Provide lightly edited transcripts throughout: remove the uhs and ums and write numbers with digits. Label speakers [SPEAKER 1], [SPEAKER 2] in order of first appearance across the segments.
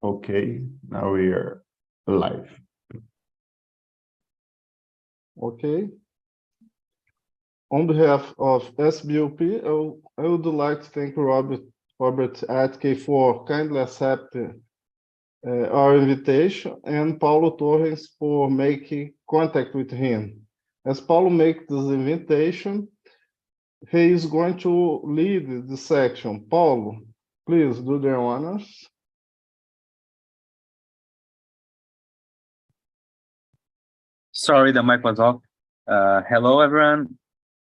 [SPEAKER 1] Okay, now we are live.
[SPEAKER 2] Okay. On behalf of SBLP, I would like to thank Robert Atkey for kindly accepting our invitation, and Paulo Torres for making contact with him. As Paulo makes this invitation, he is going to lead the section. Paulo, please do the honors.
[SPEAKER 3] Sorry, the mic was off. Hello, everyone.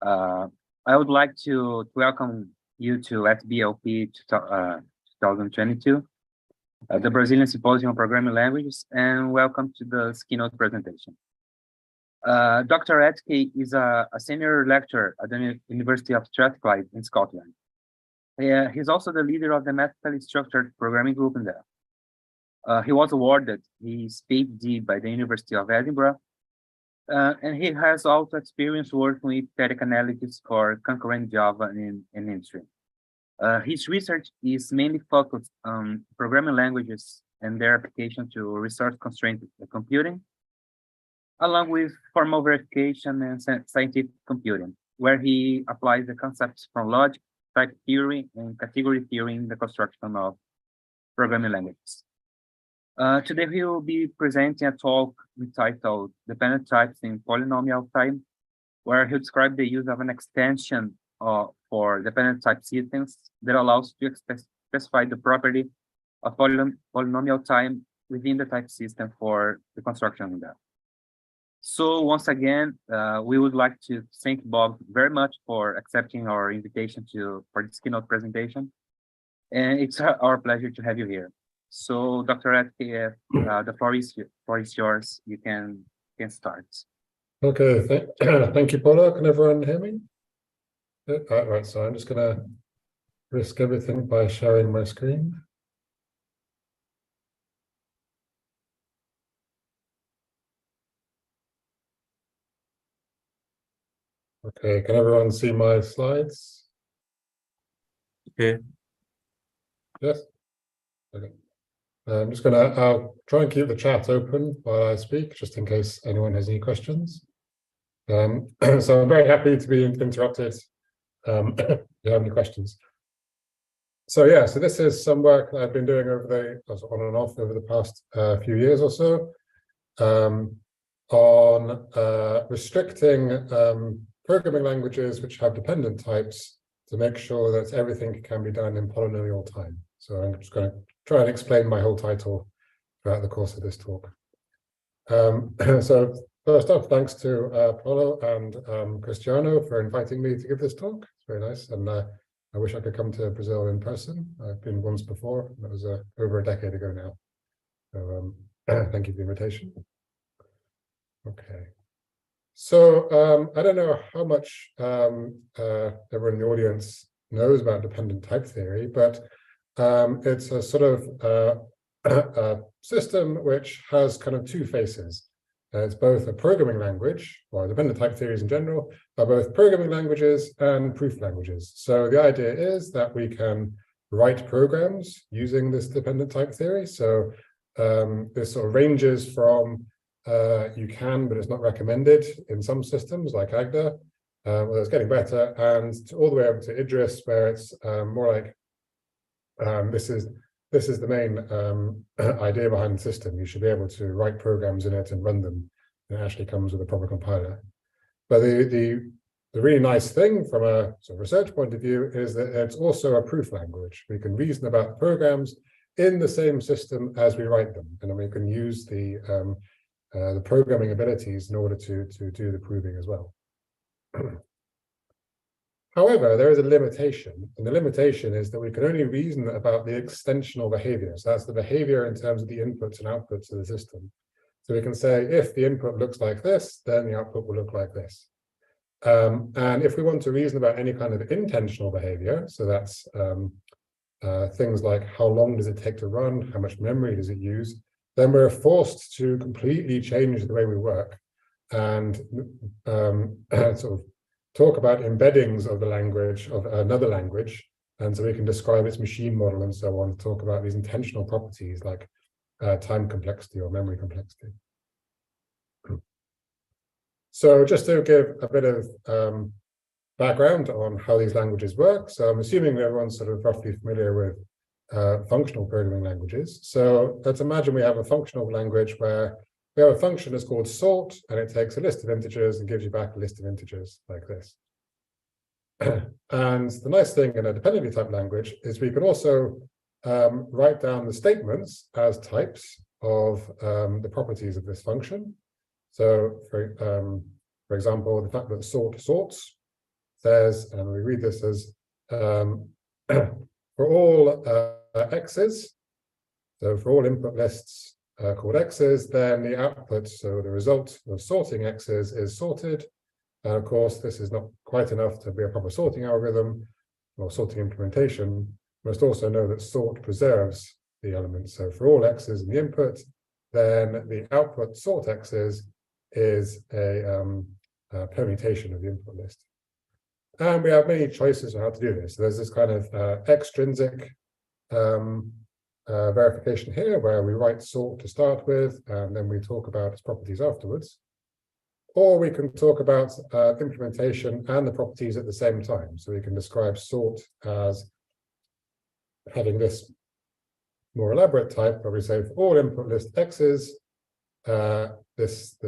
[SPEAKER 3] I would like to welcome you to SBLP 2022, the Brazilian Symposium on Programming Languages, and welcome to the keynote presentation. Dr. Atkey is a senior lecturer at the University of Strathclyde in Scotland. He's also the leader of the mathematically structured programming group in there. He was awarded his PhD by the University of Edinburgh, and he has also experience working with static analysis for concurrent Java in industry. His research is mainly focused on programming languages and their application to resource-constrained computing, along with formal verification and scientific computing, where he applies the concepts from logic, type theory, and category theory in the construction of programming languages. Today, he will be presenting a talk entitled Dependent Types in Polynomial Time, where he'll describe the use of an extension for dependent type systems that allows to specify the property of polynomial time within the type system for the construction of that. So once again, we would like to thank Bob very much for accepting our invitation for this keynote presentation. And it's our pleasure to have you here. So Dr. Atkey, the floor is yours. You can start.
[SPEAKER 4] Okay, thank you, Paulo. Can everyone hear me? Right, so I'm just going to risk everything by sharing my screen. Okay, can everyone see my slides?
[SPEAKER 1] Okay.
[SPEAKER 4] Yes? Okay. I'm just I'll try and keep the chat open while I speak, just in case anyone has any questions. So I'm very happy to be interrupted if you have any questions. So yeah, so this is some work that I've been doing on and off over the past few years or so on restricting programming languages which have dependent types to make sure that everything can be done in polynomial time. So I'm just going to try and explain my whole title throughout the course of this talk. So first off, thanks to Paulo and Cristiano for inviting me to give this talk. It's very nice, and I wish I could come to Brazil in person. I've been once before. That was over a decade ago now. So thank you for the invitation. Okay. So I don't know how much everyone in the audience knows about dependent type theory, but it's a sort of a system which has kind of two faces. It's both a programming language, or dependent type theories in general, are both programming languages and proof languages. So the idea is that we can write programs using this dependent type theory. So this sort of ranges from you can, but it's not recommended in some systems like Agda, well, it's getting better, and all the way over to Idris, where it's more like this is the main idea behind the system. You should be able to write programs in it and run them. It actually comes with a proper compiler. But the really nice thing from a sort of research point of view is that it's also a proof language. We can reason about programs in the same system as we write them, and then we can use the programming abilities in order to do the proving as well. However, there is a limitation, and the limitation is that we can only reason about the extensional behavior. So that's the behavior in terms of the inputs and outputs of the system. So we can say, if the input looks like this, then the output will look like this. And if we want to reason about any kind of intentional behavior, so that's things like how long does it take to run, how much memory does it use, then we're forced to completely change the way we work and sort of talk about embeddings of the language, of another language, and so we can describe its machine model and so on, talk about these intentional properties like time complexity or memory complexity. So just to give a bit of background on how these languages work. So I'm assuming everyone's sort of roughly familiar with functional programming languages. So let's imagine we have a functional language where we have a function that's called sort, and it takes a list of integers and gives you back a list of integers like this. And the nice thing in a dependently typed language is we can also write down the statements as types of the properties of this function. So for example, the fact that sort sorts says, and we read this as for all x's, so for all input lists called x's, then the output, so the result of sorting x's is sorted. And of course, this is not quite enough to be a proper sorting algorithm or sorting implementation. We must also know that sort preserves the elements. So for all x's in the input, then the output sort x's is a permutation of the input list. And we have many choices on how to do this. So there's this kind of extrinsic verification here, where we write sort to start with, and then we talk about its properties afterwards. Or we can talk about implementation and the properties at the same time. So we can describe sort as having this more elaborate type, where we say for all input list x's, the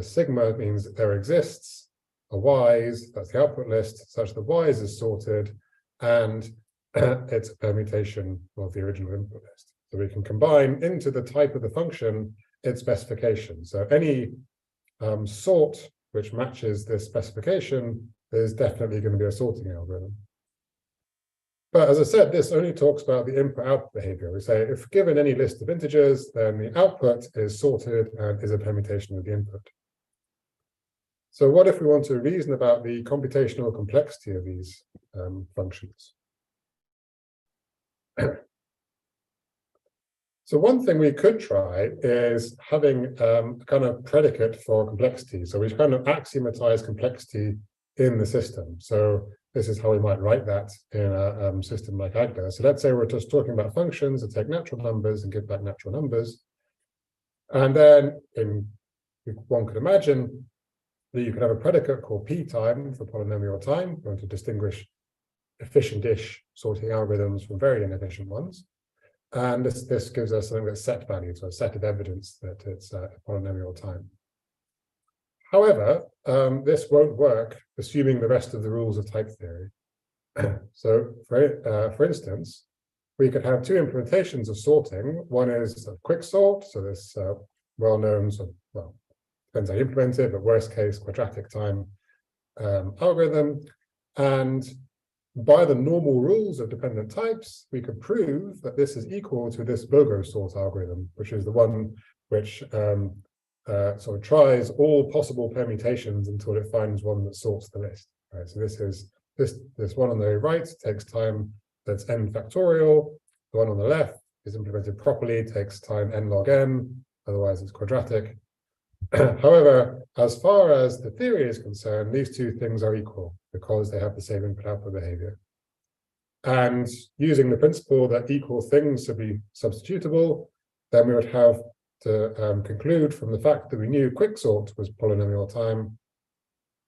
[SPEAKER 4] sigma means that there exists a y's, that's the output list, such that y's is sorted, and it's a permutation of the original input list. So we can combine into the type of the function its specification. So any sort which matches this specification is definitely going to be a sorting algorithm. But as I said, this only talks about the input-output behavior. We say if given any list of integers, then the output is sorted and is a permutation of the input. So what if we want to reason about the computational complexity of these functions? So one thing we could try is having a kind of predicate for complexity. So we kind of axiomatize complexity in the system. So this is how we might write that in a system like Agda. So let's say we're just talking about functions that take natural numbers and give back natural numbers. And then one could imagine that you could have a predicate called p time for polynomial time. We want to distinguish efficient-ish sorting algorithms from very inefficient ones. And this gives us something that's set value, so a set of evidence that it's a polynomial time. However, this won't work assuming the rest of the rules of type theory. So for instance, we could have two implementations of sorting. One is a quick sort, so this well-known, well, depends how you implement it, but worst case quadratic time algorithm. And by the normal rules of dependent types, we could prove that this is equal to this BOGO sort algorithm, which is the one which sort of tries all possible permutations until it finds one that sorts the list. Right? So this is this one on the right takes time that's n factorial. The one on the left is implemented properly, takes time n log n, otherwise it's quadratic. However, as far as the theory is concerned, these two things are equal because they have the same input-output behavior. And using the principle that equal things should be substitutable, then we would have to conclude from the fact that we knew quicksort was polynomial time,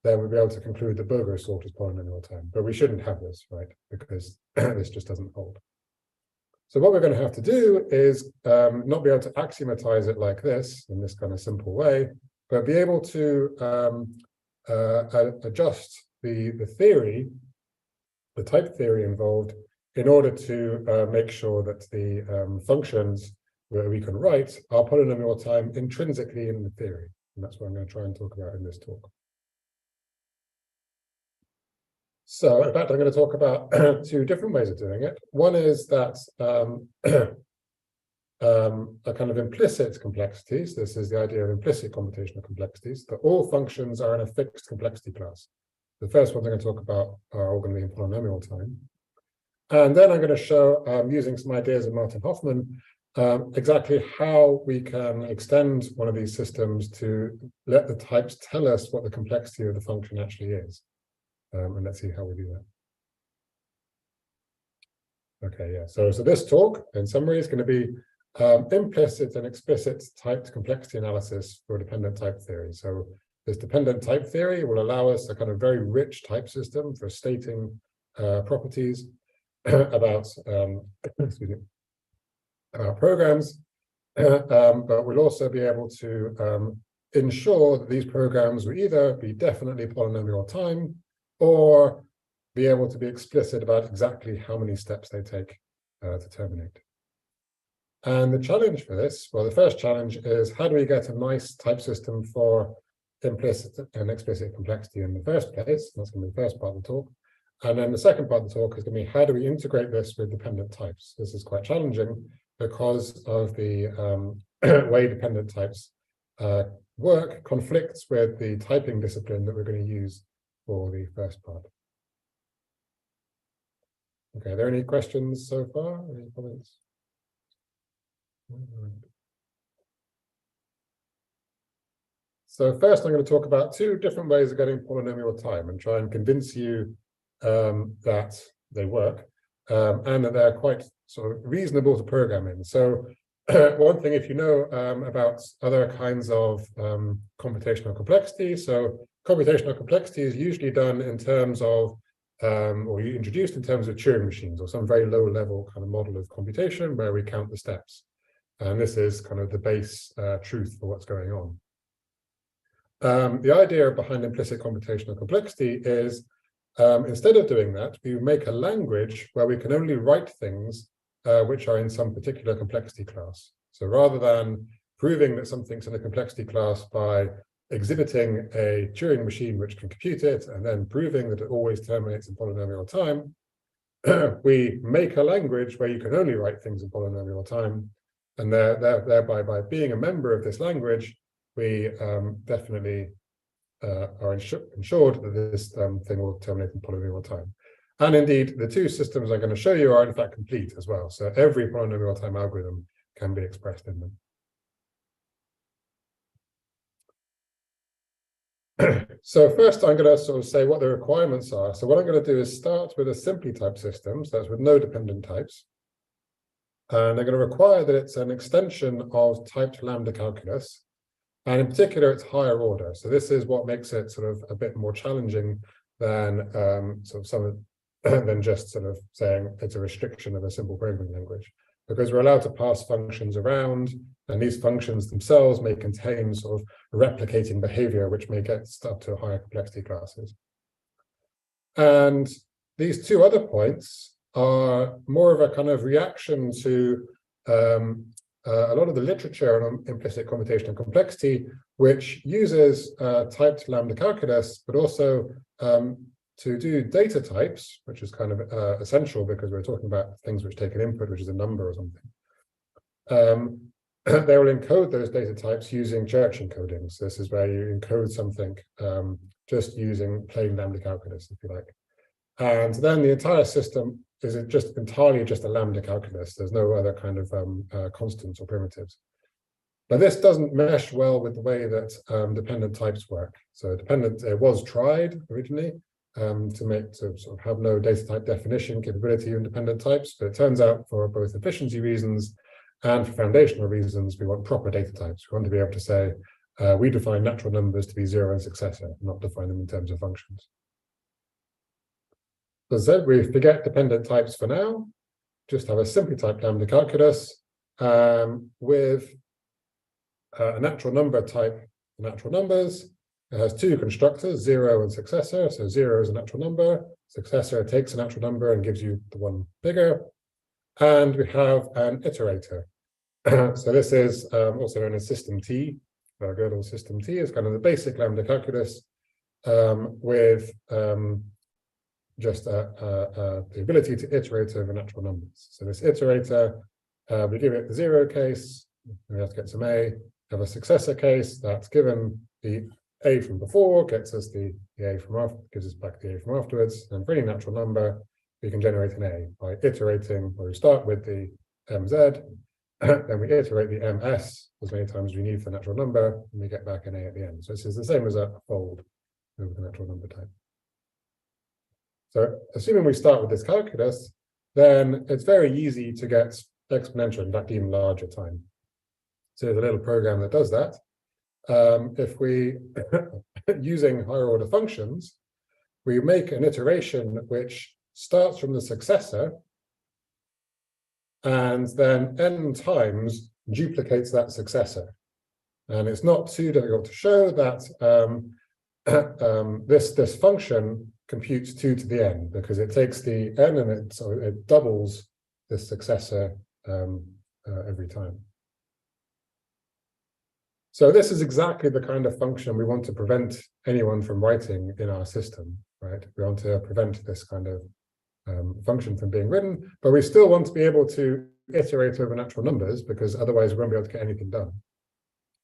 [SPEAKER 4] then we'd be able to conclude that BOGO sort is polynomial time. But we shouldn't have this, right? Because this just doesn't hold. So what we're going to have to do is not be able to axiomatize it like this, in this kind of simple way, but be able to adjust the theory, the type theory involved, in order to make sure that the functions that we can write are polynomial time intrinsically in the theory. And that's what I'm going to try and talk about in this talk. So in fact, I'm going to talk about two different ways of doing it. One is that a kind of implicit complexities. This is the idea of implicit computational complexities, that all functions are in a fixed complexity class. The first ones I'm going to talk about are all going to be in polynomial time. And then I'm going to show, using some ideas of Martin Hoffman, exactly how we can extend one of these systems to let the types tell us what the complexity of the function actually is. And let's see how we do that. Okay, yeah. So this talk, in summary, is going to be implicit and explicit typed complexity analysis for dependent type theory. So this dependent type theory will allow us a kind of very rich type system for stating properties about excuse me, programs, but we'll also be able to ensure that these programs will either be definitely polynomial time or be able to be explicit about exactly how many steps they take to terminate. And the challenge for this, well, the first challenge is how do we get a nice type system for implicit and explicit complexity in the first place? That's going to be the first part of the talk. And then the second part of the talk is going to be how do we integrate this with dependent types? This is quite challenging because of the way dependent types work conflicts with the typing discipline that we're going to use for the first part. Okay, are there any questions so far? Any comments? So first I'm going to talk about two different ways of getting polynomial time and try and convince you that they work and that they're quite sort of reasonable to program in. So one thing, if you know about other kinds of computational complexity, so computational complexity is usually done in terms of or introduced in terms of Turing machines or some very low level kind of model of computation where we count the steps. And this is kind of the base truth for what's going on. The idea behind implicit computational complexity is instead of doing that, we make a language where we can only write things which are in some particular complexity class. So rather than proving that something's in a complexity class by exhibiting a Turing machine which can compute it and then proving that it always terminates in polynomial time, we make a language where you can only write things in polynomial time. And thereby, by being a member of this language, we definitely are ensured that this thing will terminate in polynomial time. And indeed, the two systems I'm going to show you are in fact complete as well. So every polynomial time algorithm can be expressed in them. So first, I'm going to sort of say what the requirements are. So what I'm going to do is start with a simply typed system, so that's with no dependent types. And they're going to require that it's an extension of typed lambda calculus. And in particular, it's higher order. So this is what makes it sort of a bit more challenging than than just sort of saying it's a restriction of a simple programming language, because we're allowed to pass functions around, and these functions themselves may contain sort of replicating behavior, which may get up to higher complexity classes. And these two other points are more of a kind of reaction to a lot of the literature on implicit computational complexity, which uses typed lambda calculus, but also to do data types, which is kind of essential because we're talking about things which take an input, which is a number or something. They will encode those data types using Church encodings. This is where you encode something just using plain lambda calculus, if you like. And then the entire system is just entirely just a lambda calculus. There's no other kind of constants or primitives. But this doesn't mesh well with the way that dependent types work. So it was tried originally to sort of have no data type definition capability in dependent types, but it turns out for both efficiency reasons and for foundational reasons, we want proper data types. We want to be able to say, we define natural numbers to be 0 and successor, not define them in terms of functions. So as I said, we forget dependent types for now, just have a simply typed lambda calculus with a natural number type natural numbers. It has two constructors, 0 and successor. So 0 is a natural number, successor takes a natural number and gives you the one bigger. And we have an iterator. So this is also known as system T. Our good old system T is kind of the basic lambda calculus with just the ability to iterate over natural numbers. So this iterator, we give it the 0 case, we have to get some A, have a successor case that's given the A from before, gets us the A from after, gives us back the A from afterwards, and for any natural number, we can generate an A by iterating, where we start with the MZ, then we iterate the MS as many times as we need for the natural number, and we get back an A at the end. So this is the same as a fold over the natural number type. So assuming we start with this calculus, then it's very easy to get exponential, in fact, even larger time. So there's a little program that does that. If we, using higher order functions, we make an iteration which starts from the successor and then n times duplicates that successor. And it's not too difficult to show that this function computes 2 to the n, because it takes the n and it doubles this successor every time. So this is exactly the kind of function we want to prevent anyone from writing in our system, right? We want to prevent this kind of function from being written, but we still want to be able to iterate over natural numbers, because otherwise we won't be able to get anything done,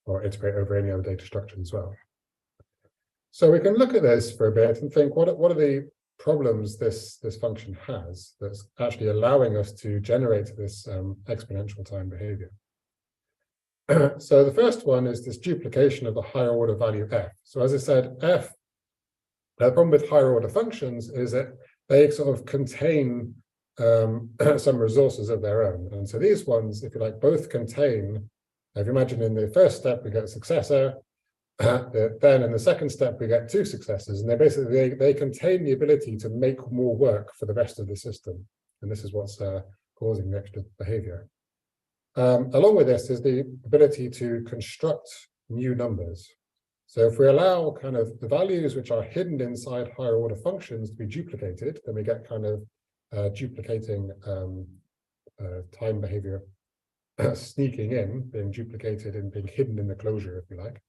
[SPEAKER 4] or iterate over any other data structure as well. So we can look at this for a bit and think, what are the problems this function has that's actually allowing us to generate this exponential time behavior? So the first one is this duplication of the higher order value f. So as I said, the problem with higher order functions is that they sort of contain some resources of their own. And so these ones, if you like, both contain, if you imagine in the first step we get a successor, then in the second step we get 2 successors, and they contain the ability to make more work for the rest of the system. And this is what's causing the extra behavior. Along with this is the ability to construct new numbers. So if we allow kind of the values which are hidden inside higher order functions to be duplicated, then we get kind of duplicating time behavior sneaking in, being duplicated and being hidden in the closure, if you like.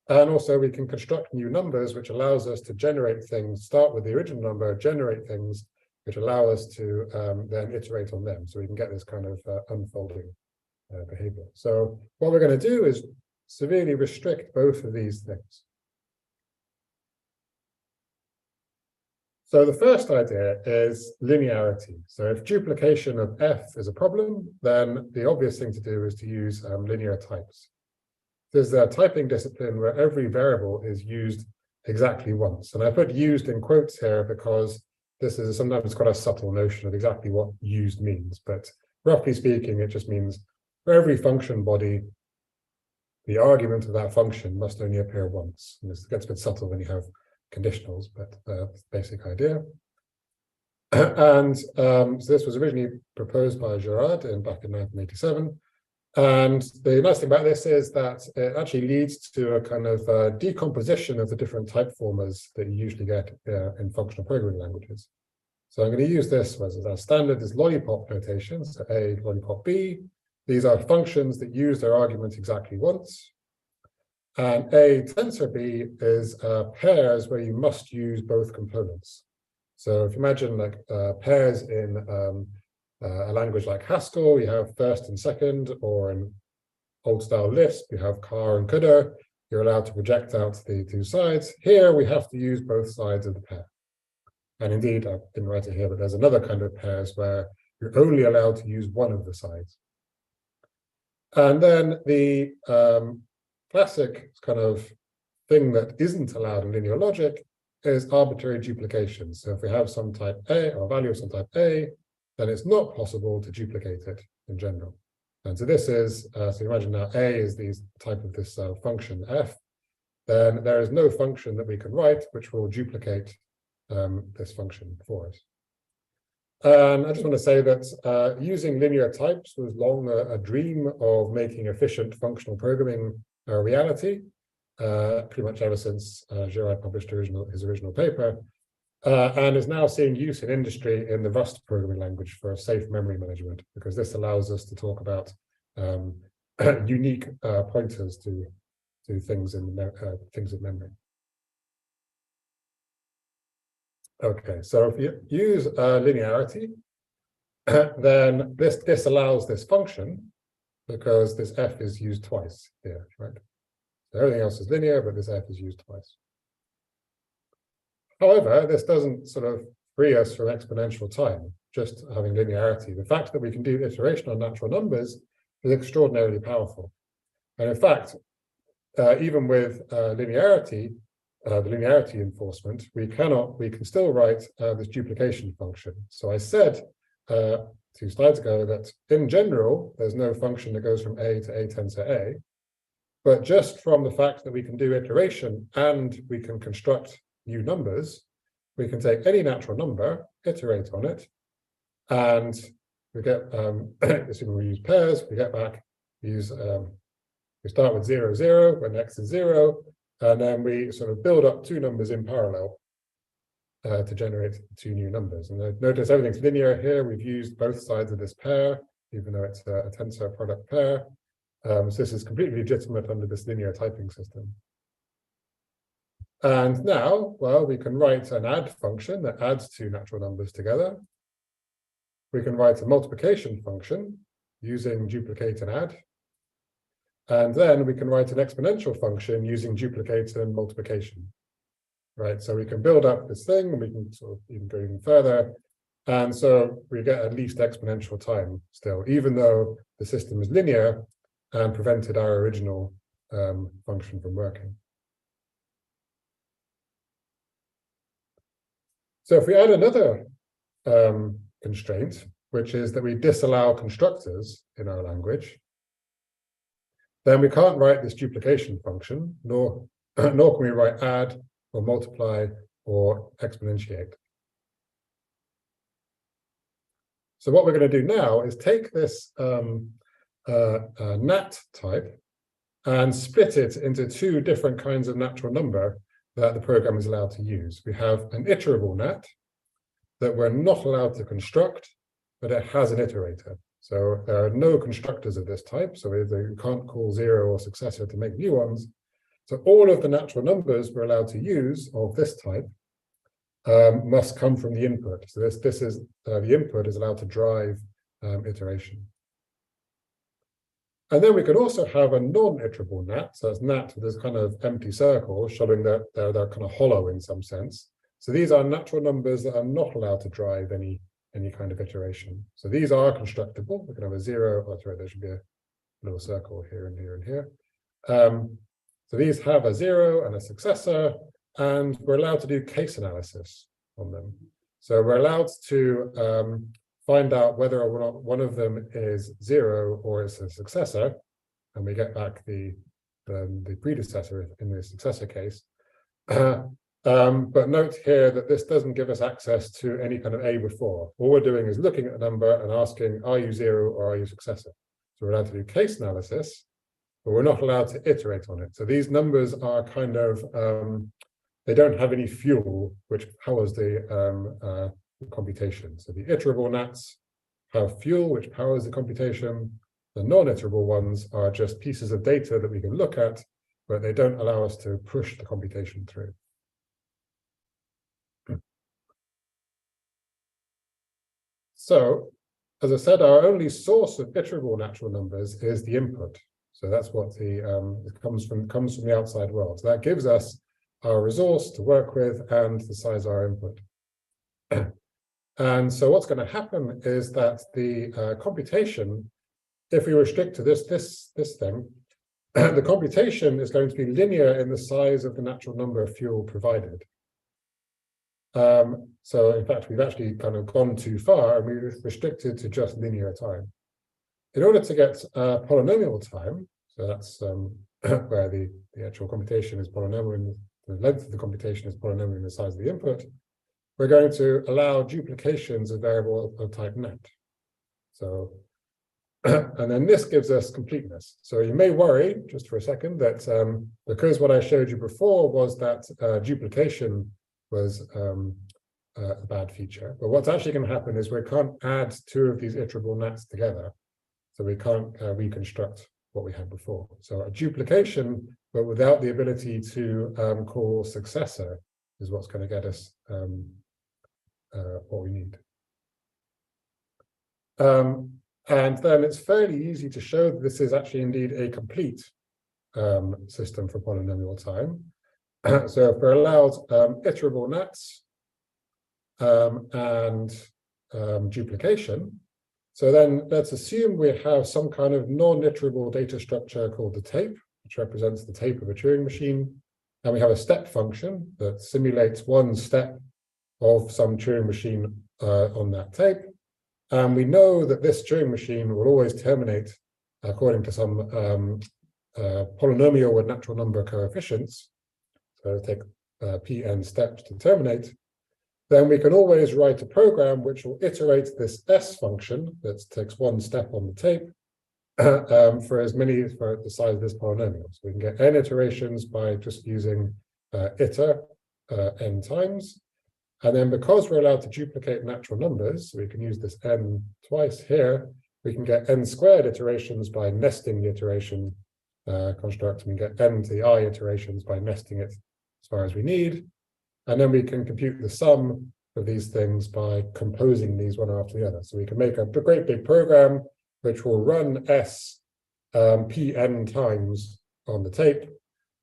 [SPEAKER 4] And also we can construct new numbers, which allows us to generate things, start with the original number, generate things which allow us to then iterate on them. So we can get this kind of unfolding behavior. So what we're going to do is severely restrict both of these things. So the first idea is linearity. So if duplication of f is a problem, then the obvious thing to do is to use linear types. There's a typing discipline where every variable is used exactly once. And I put used in quotes here because this is sometimes quite a subtle notion of exactly what used means. But roughly speaking, it just means for every function body, the argument of that function must only appear once. And this gets a bit subtle when you have conditionals, but that's the basic idea. And so this was originally proposed by Girard back in 1987. And the nice thing about this is that it actually leads to a kind of decomposition of the different type formers that you usually get in functional programming languages. So I'm going to use this as our standard is lollipop notations, so A, lollipop B. These are functions that use their argument exactly once. And A tensor B is pairs where you must use both components. So if you imagine like pairs in a language like Haskell, you have first and second, or in old style Lisp, you have car and coulda. You're allowed to project out the 2 sides. Here, we have to use both sides of the pair. And indeed, I didn't write it here, but there's another kind of pairs where you're only allowed to use one of the sides. And then the classic kind of thing that isn't allowed in linear logic is arbitrary duplication. So if we have some type A, or a value of some type A, then it's not possible to duplicate it in general. And so this is, so imagine now A is the type of this function f, then there is no function that we can write which will duplicate this function for us. And I just want to say that using linear types was long a dream of making efficient functional programming a reality, pretty much ever since Girard published his original paper. And is now seeing use in industry in the Rust programming language for safe memory management, because this allows us to talk about unique pointers to things in memory. Okay, so if you use linearity, then this allows this function because this f is used twice here, right? So everything else is linear, but this f is used twice. However, this doesn't sort of free us from exponential time, just having linearity. The fact that we can do iteration on natural numbers is extraordinarily powerful. And in fact, even with linearity, the linearity enforcement, we can still write this duplication function. So I said 2 slides ago that in general, there's no function that goes from A to A tensor A. But just from the fact that we can do iteration and we can construct new numbers, we can take any natural number, iterate on it, and we get, assuming we use pairs, we get back, we start with 0, 0, when x is 0, and then we sort of build up 2 numbers in parallel to generate 2 new numbers. And notice everything's linear here. We've used both sides of this pair, even though it's a tensor product pair. So this is completely legitimate under this linear typing system. And now, well, we can write an add function that adds 2 natural numbers together. We can write a multiplication function using duplicate and add. And then we can write an exponential function using duplicate and multiplication. Right, so we can build up this thing, and we can sort of even go even further. And so we get at least exponential time still, even though the system is linear and prevented our original function from working. So if we add another constraint, which is that we disallow constructors in our language, then we can't write this duplication function, nor can we write add or multiply or exponentiate. So what we're going to do now is take this nat type and split it into 2 different kinds of natural number that the program is allowed to use. We have an iterable nat that we're not allowed to construct, but it has an iterator. So there are no constructors of this type, so you can't call 0 or successor to make new ones. So all of the natural numbers we're allowed to use of this type must come from the input. So this is the input is allowed to drive iteration. And then we could also have a non-iterable nat. So it's nat with this kind of empty circle showing that they're kind of hollow in some sense. So these are natural numbers that are not allowed to drive any kind of iteration. So these are constructible. We can have a 0. Oh, sorry, there should be a little circle here and here and here. So these have a 0 and a successor, and we're allowed to do case analysis on them. So we're allowed to find out whether or not one of them is 0 or it's a successor, and we get back the predecessor in the successor case. But note here that this doesn't give us access to any kind of A before. All we're doing is looking at the number and asking, are you 0 or are you successor? So we're allowed to do case analysis, but we're not allowed to iterate on it. So these numbers are kind of, they don't have any fuel which powers the computation. So the iterable nats have fuel which powers the computation. The non-iterable ones are just pieces of data that we can look at, but they don't allow us to push the computation through. So, as I said, our only source of iterable natural numbers is the input. So that's what it comes from the outside world. So that gives us our resource to work with and the size of our input. And so what's going to happen is that the computation, if we restrict to this thing, the computation is going to be linear in the size of the natural number of fuel provided. So in fact, we've actually kind of gone too far and we've restricted to just linear time. In order to get polynomial time, so that's where the actual computation is polynomial, and the length of the computation is polynomial in the size of the input, we're going to allow duplications of variable of type nat. So, and then this gives us completeness. So you may worry, just for a second, that because what I showed you before was that duplication was a bad feature. But what's actually going to happen is we can't add 2 of these iterable nats together. So we can't reconstruct what we had before. So a duplication, but without the ability to call successor, is what's going to get us what we need. And then it's fairly easy to show that this is actually indeed a complete system for polynomial time. So if we're allowed iterable nats and duplication, so then let's assume we have some kind of non-iterable data structure called the tape, which represents the tape of a Turing machine. And we have a step function that simulates one step of some Turing machine on that tape. And we know that this Turing machine will always terminate according to some polynomial with natural number coefficients. So take Pn steps to terminate. Then we can always write a program which will iterate this S function that takes one step on the tape for the size of this polynomial. So we can get n iterations by just using iter n times. And then because we're allowed to duplicate natural numbers, so we can use this n twice here, we can get n squared iterations by nesting the iteration construct, and we get n to the I iterations by nesting it as far as we need. And then we can compute the sum of these things by composing these one after the other. So we can make a great big program which will run S Pn times on the tape.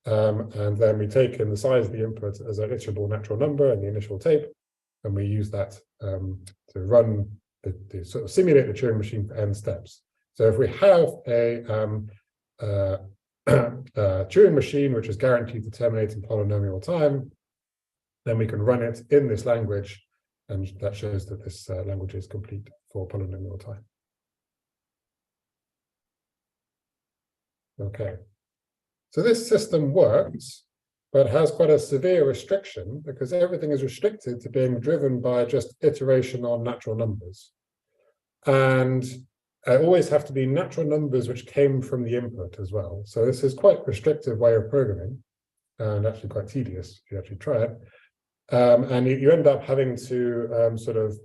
[SPEAKER 4] And then we take in the size of the input as an iterable natural number in the initial tape. And we use that to run, to sort of simulate the Turing machine for n steps. So if we have a Turing machine which is guaranteed to terminate in polynomial time, then we can run it in this language, and that shows that this language is complete for polynomial time. Okay, so this system works, but has quite a severe restriction because everything is restricted to being driven by just iteration on natural numbers. And always have to be natural numbers which came from the input as well. So this is quite a restrictive way of programming, and actually quite tedious if you actually try it. And you end up having to sort of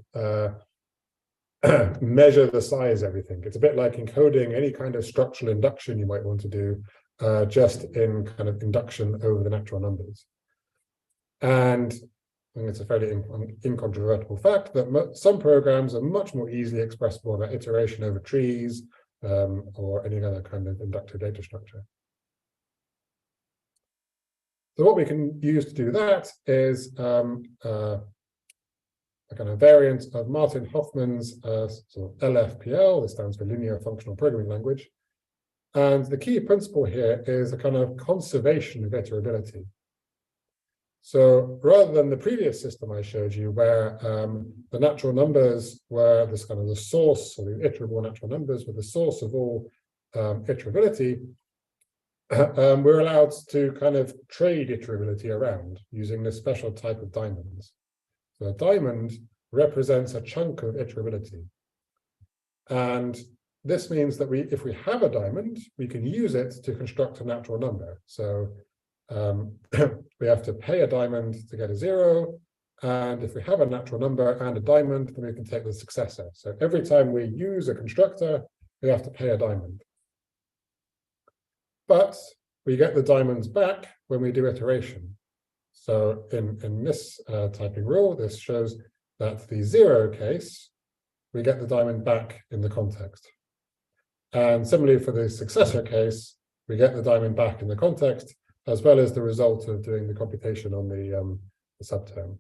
[SPEAKER 4] measure the size of everything. It's a bit like encoding any kind of structural induction you might want to do just in kind of induction over the natural numbers. And I think it's a fairly incontrovertible fact that some programs are much more easily expressible by iteration over trees or any other kind of inductive data structure. So what we can use to do that is a kind of variant of Martin Hoffman's sort of LFPL. This stands for Linear Functional Programming Language. And the key principle here is a kind of conservation of iterability. So rather than the previous system I showed you, where the natural numbers were this kind of the source, or the iterable natural numbers were the source of all iterability, we're allowed to kind of trade iterability around using this special type of diamonds. So a diamond represents a chunk of iterability. And this means that if we have a diamond, we can use it to construct a natural number. So we have to pay a diamond to get a 0. And if we have a natural number and a diamond, then we can take the successor. So every time we use a constructor, we have to pay a diamond. But we get the diamonds back when we do iteration. So in this typing rule, this shows that the 0 case, we get the diamond back in the context. And similarly for the successor case, we get the diamond back in the context, as well as the result of doing the computation on the subterm.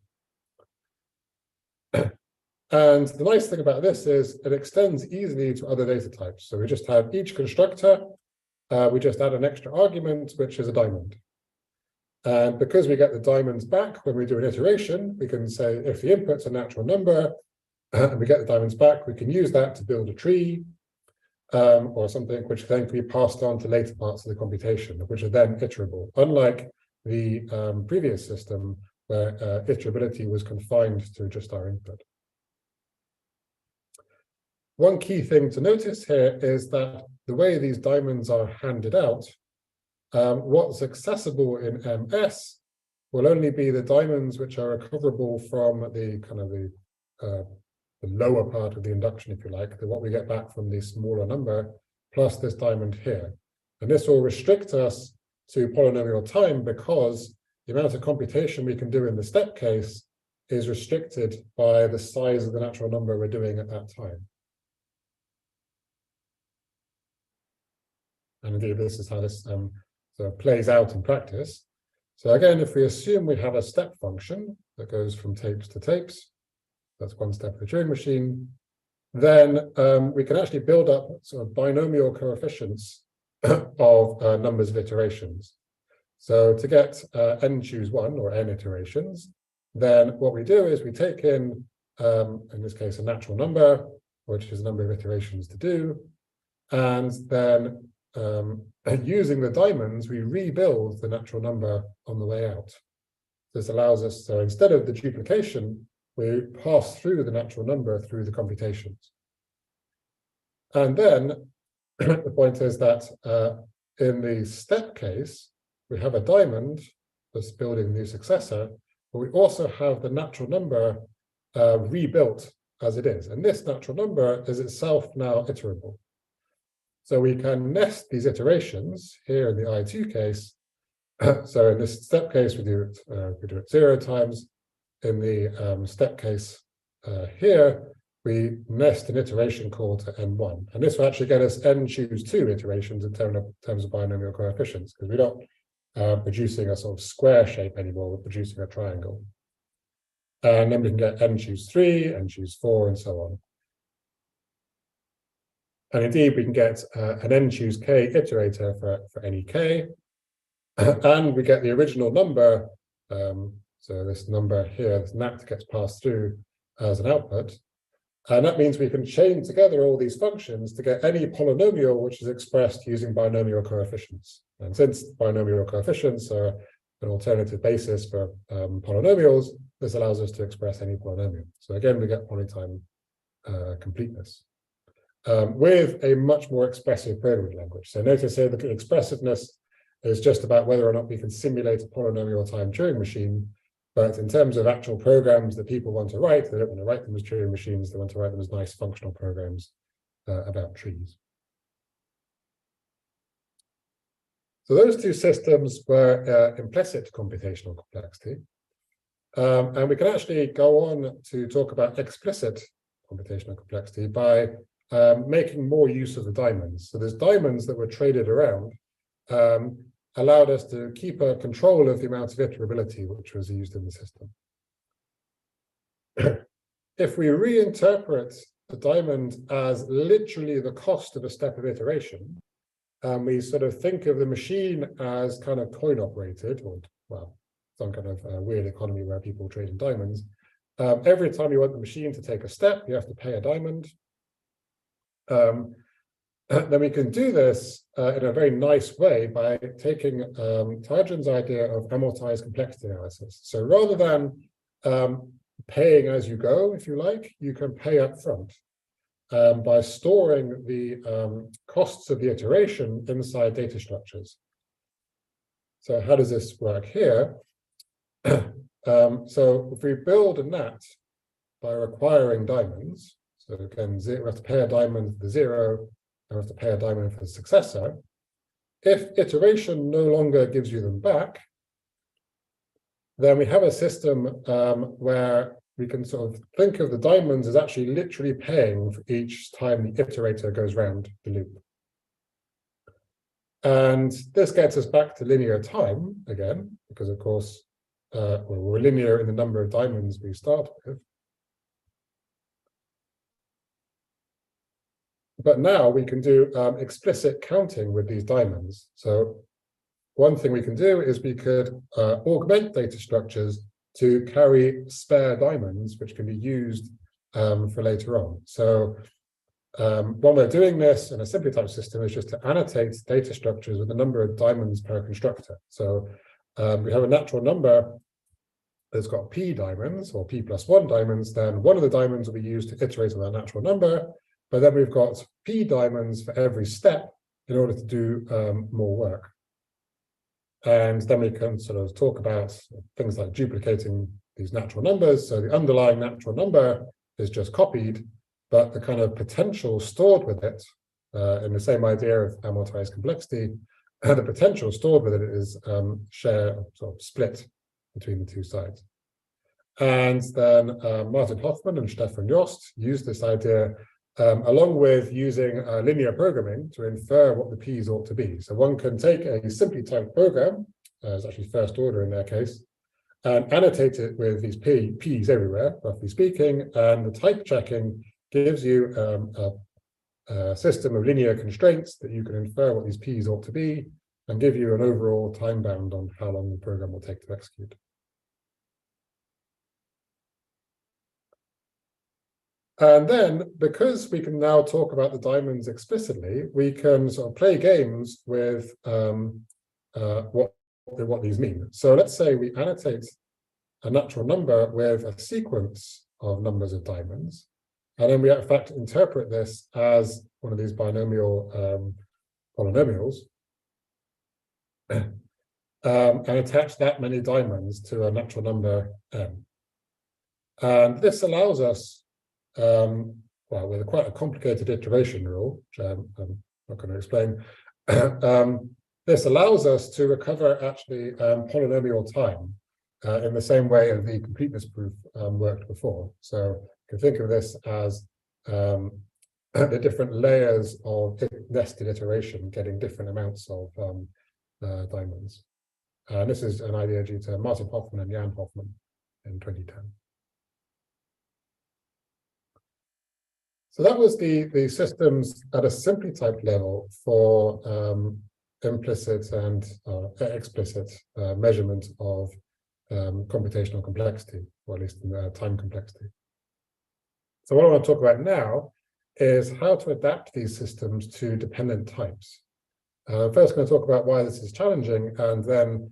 [SPEAKER 4] And the nice thing about this is it extends easily to other data types. So we just have each constructor, we just add an extra argument, which is a diamond. And because we get the diamonds back when we do an iteration, we can say if the input's a natural number and we get the diamonds back, we can use that to build a tree or something which then can be passed on to later parts of the computation, which are then iterable, unlike the previous system where iterability was confined to just our input. One key thing to notice here is that the way these diamonds are handed out, what's accessible in MS will only be the diamonds which are recoverable from the kind of the lower part of the induction, if you like, what we get back from the smaller number, plus this diamond here. And this will restrict us to polynomial time because the amount of computation we can do in the step case is restricted by the size of the natural number we're doing at that time. And indeed, this is how this sort of plays out in practice. So again, if we assume we have a step function that goes from tapes to tapes, that's one step of the Turing machine, then we can actually build up sort of binomial coefficients of numbers of iterations. So to get n choose 1 or n iterations, then what we do is we take in this case, a natural number, which is the number of iterations to do. And then using the diamonds, we rebuild the natural number on the way out. This allows us, so instead of the duplication, we pass through the natural number through the computations. And then the point is that in the step case, we have a diamond that's building a new successor, but we also have the natural number rebuilt as it is. And this natural number is itself now iterable. So we can nest these iterations here in the I2 case. So in this step case, we do it 0 times. In the step case here, we nest an iteration call to n1. And this will actually get us n choose 2 iterations in terms of binomial coefficients, because we're not producing a sort of square shape anymore, we're producing a triangle. And then we can get n choose 3, n choose 4, and so on. And indeed, we can get an n choose k iterator for any k. And we get the original number. So this number here, this nat gets passed through as an output. And that means we can chain together all these functions to get any polynomial which is expressed using binomial coefficients. And since binomial coefficients are an alternative basis for polynomials, this allows us to express any polynomial. So again, we get polytime completeness with a much more expressive programming language. So notice here that expressiveness is just about whether or not we can simulate a polynomial time Turing machine. But in terms of actual programs that people want to write, they don't want to write them as Turing machines, they want to write them as nice functional programs about trees. So those two systems were implicit computational complexity. And we can actually go on to talk about explicit computational complexity by making more use of the diamonds. So there's diamonds that were traded around, allowed us to keep a control of the amount of iterability which was used in the system. If we reinterpret the diamond as literally the cost of a step of iteration, and we sort of think of the machine as kind of coin operated, or well, some kind of weird economy where people trade in diamonds, every time you want the machine to take a step, you have to pay a diamond. Then we can do this in a very nice way by taking Tajan's idea of amortized complexity analysis. So rather than paying as you go, if you like, you can pay up front by storing the costs of the iteration inside data structures. So how does this work here? So if we build a NAT by requiring diamonds, so again, we have to pay a diamond for the 0, and we have to pay a diamond for the successor. If iteration no longer gives you them back, then we have a system where we can sort of think of the diamonds as actually literally paying for each time the iterator goes round the loop. And this gets us back to linear time again, because of course, we're linear in the number of diamonds we start with. But now we can do explicit counting with these diamonds. So one thing we can do is we could augment data structures to carry spare diamonds, which can be used for later on. So when we're doing this in a simply typed system is just to annotate data structures with the number of diamonds per constructor. So we have a natural number that's got p diamonds, or p+1 diamonds, then one of the diamonds will be used to iterate on that natural number. But then we've got p diamonds for every step in order to do more work. And then we can sort of talk about things like duplicating these natural numbers. So the underlying natural number is just copied, but the kind of potential stored with it, in the same idea of amortized complexity, the potential stored with it is sort of split between the two sides. And then Martin Hoffman and Stefan Jost used this idea along with using linear programming to infer what the p's ought to be. So one can take a simply typed program, it's actually first order in their case, and annotate it with these p's everywhere, roughly speaking, and the type checking gives you a system of linear constraints that you can infer what these p's ought to be and give you an overall time bound on how long the program will take to execute. And then, because we can now talk about the diamonds explicitly, we can sort of play games with what these mean. So let's say we annotate a natural number with a sequence of numbers of diamonds, and then we in fact interpret this as one of these binomial polynomials, and attach that many diamonds to a natural number n. And this allows us, well, with quite a complicated iteration rule, which I'm not going to explain, this allows us to recover actually polynomial time in the same way as the completeness proof worked before. So you can think of this as the different layers of nested iteration getting different amounts of diamonds. And this is an idea due to Martin Hoffman and Jan Hoffman in 2010. So that was the systems at a simply typed level for implicit and explicit measurement of computational complexity, or at least time complexity. So what I want to talk about now is how to adapt these systems to dependent types. First, I'm going to talk about why this is challenging, and then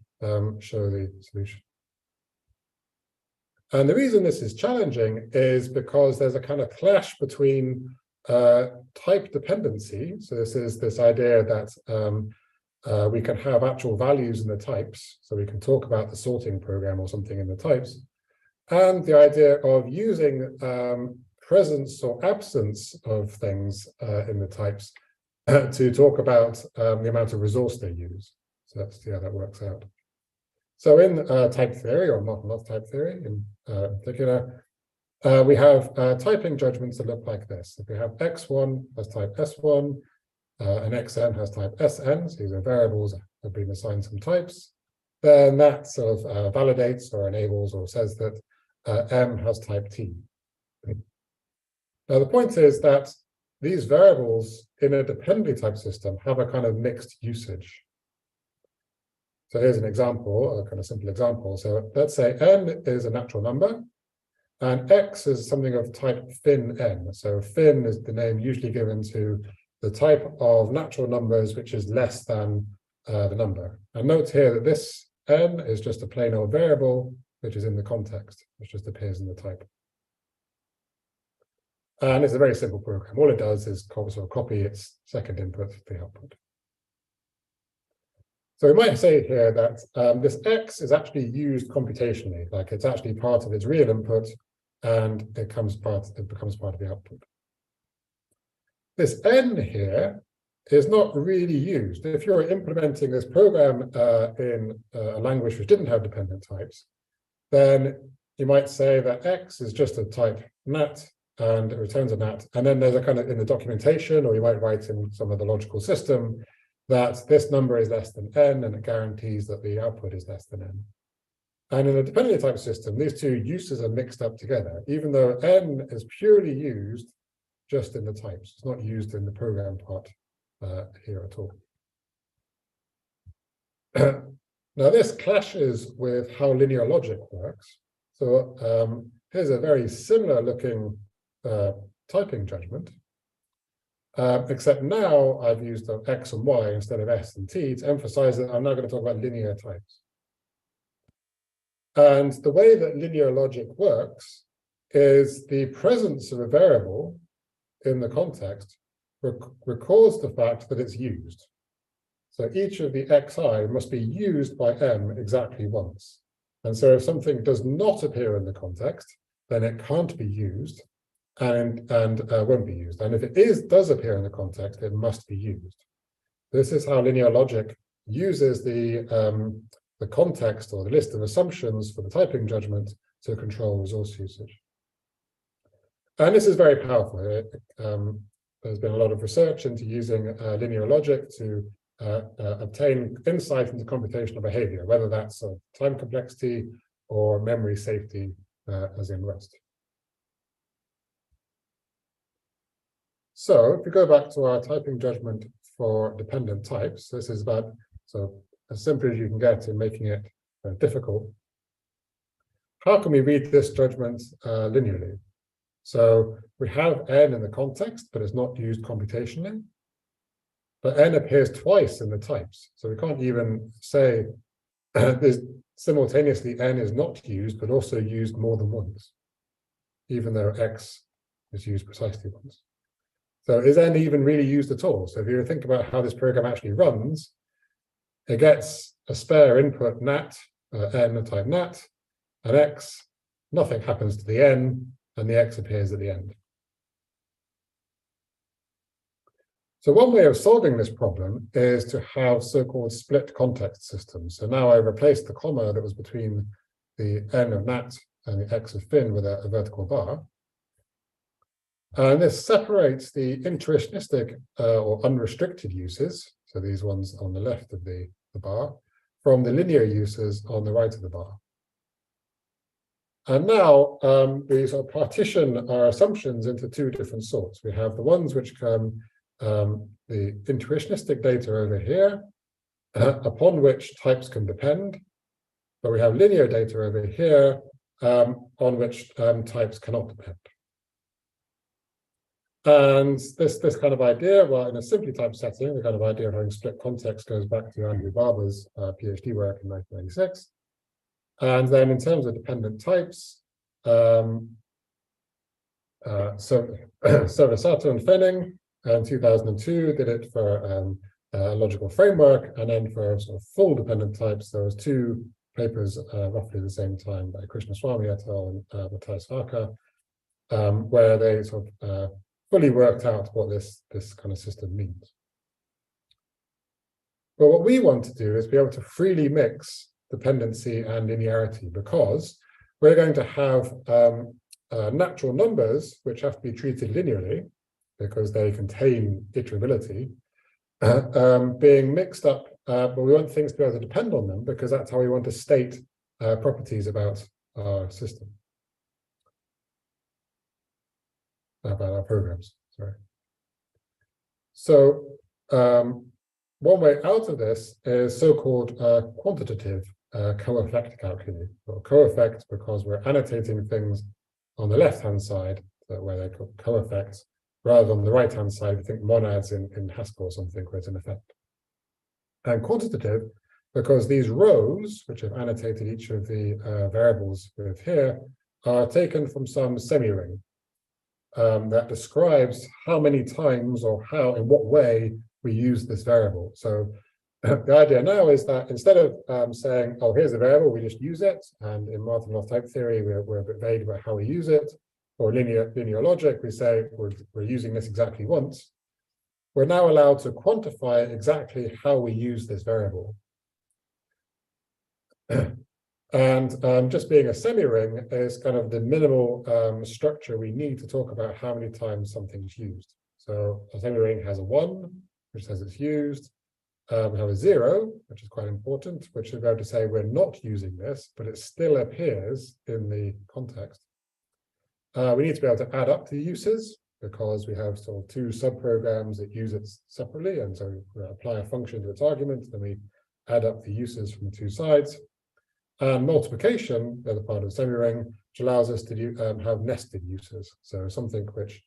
[SPEAKER 4] show the solution. And the reason this is challenging is because there's a kind of clash between type dependency. So this is this idea that we can have actual values in the types. So we can talk about the sorting program or something in the types. And the idea of using presence or absence of things in the types to talk about the amount of resource they use. So let's see how that works out. So in type theory, or not type theory in particular, we have typing judgments that look like this. If we have x1 has type s1, and xn has type sn, so these are variables that have been assigned some types, then that sort of validates or enables or says that m has type t. Now the point is that these variables in a dependently typed system have a kind of mixed usage. So here's an example, a kind of simple example. So let's say n is a natural number, and x is something of type fin n. So fin is the name usually given to the type of natural numbers which is less than the number. And note here that this n is just a plain old variable which is in the context, which just appears in the type. And it's a very simple program. All it does is sort of copy its second input to the output. So we might say here that this x is actually used computationally, like it's actually part of its real input, and it becomes part of the output. This n here is not really used. If you're implementing this program in a language which didn't have dependent types, then you might say that x is just a type nat, and it returns a nat, and then there's a kind of in the documentation, or you might write in some of the logical system, that this number is less than n, and it guarantees that the output is less than n. And in a dependently typed system, these two uses are mixed up together, even though n is purely used just in the types. It's not used in the program part here at all. Now this clashes with how linear logic works. So here's a very similar looking typing judgment. Except now I've used x and y instead of s and t to emphasize that I'm now going to talk about linear types. And the way that linear logic works is the presence of a variable in the context records the fact that it's used. So each of the xi must be used by m exactly once. And so if something does not appear in the context, then it can't be used and won't be used. And if it does appear in the context, it must be used. This is how linear logic uses the context or the list of assumptions for the typing judgment to control resource usage. And this is very powerful. There's been a lot of research into using linear logic to obtain insight into computational behavior, whether that's time complexity or memory safety, as in Rust. So if we go back to our typing judgment for dependent types, this is about as simple as you can get in making it difficult. How can we read this judgment linearly? So we have n in the context, but it's not used computationally. But n appears twice in the types. So we can't even say there's simultaneously n is not used, but also used more than once, even though x is used precisely once. So is n even really used at all? So if you think about how this program actually runs, it gets a spare input nat, n type nat, and x, nothing happens to the n, and the x appears at the end. So one way of solving this problem is to have so-called split context systems. So now I replaced the comma that was between the n of nat and the x of fin with a vertical bar. And this separates the intuitionistic or unrestricted uses, so these ones on the left of the bar, from the linear uses on the right of the bar. And now we sort of partition our assumptions into two different sorts. We have the ones which come the intuitionistic data over here, upon which types can depend, but we have linear data over here on which types cannot depend. And this kind of idea, well, in a simply typed setting, the kind of idea of having split context goes back to Andrew Barber's PhD work in 1996. And then in terms of dependent types, so Servasato and Fenning in 2002 did it for a logical framework, and then for sort of full dependent types, there was two papers roughly at the same time by Krishnaswamy et al. And Matthias Harker, where they sort of fully worked out what this kind of system means. But what we want to do is be able to freely mix dependency and linearity, because we're going to have natural numbers which have to be treated linearly because they contain iterability, being mixed up, but we want things to be able to depend on them because that's how we want to state properties about our system. About our programs, sorry. So one way out of this is so-called quantitative co-effect calculus, or co-effect because we're annotating things on the left-hand side, where they're called co-effects, rather than the right-hand side, we think monads in Haskell or something, where it's an effect. And quantitative because these rows, which have annotated each of the variables with here, are taken from some semi-ring. That describes how many times or how, in what way we use this variable. So the idea now is that instead of saying, oh, here's a variable, we just use it. And in Martin-Loth type theory, we're a bit vague about how we use it. Or linear logic, we say we're using this exactly once. We're now allowed to quantify exactly how we use this variable. And just being a semi-ring is kind of the minimal structure we need to talk about how many times something's used. So a semi-ring has a 1, which says it's used. We have a 0, which is quite important, which is going to say we're not using this, but it still appears in the context. We need to be able to add up the uses because we have sort of two subprograms that use it separately. And so we apply a function to its argument, then we add up the uses from the two sides. And multiplication, the other part of the semi-ring, which allows us to do, have nested uses. So something which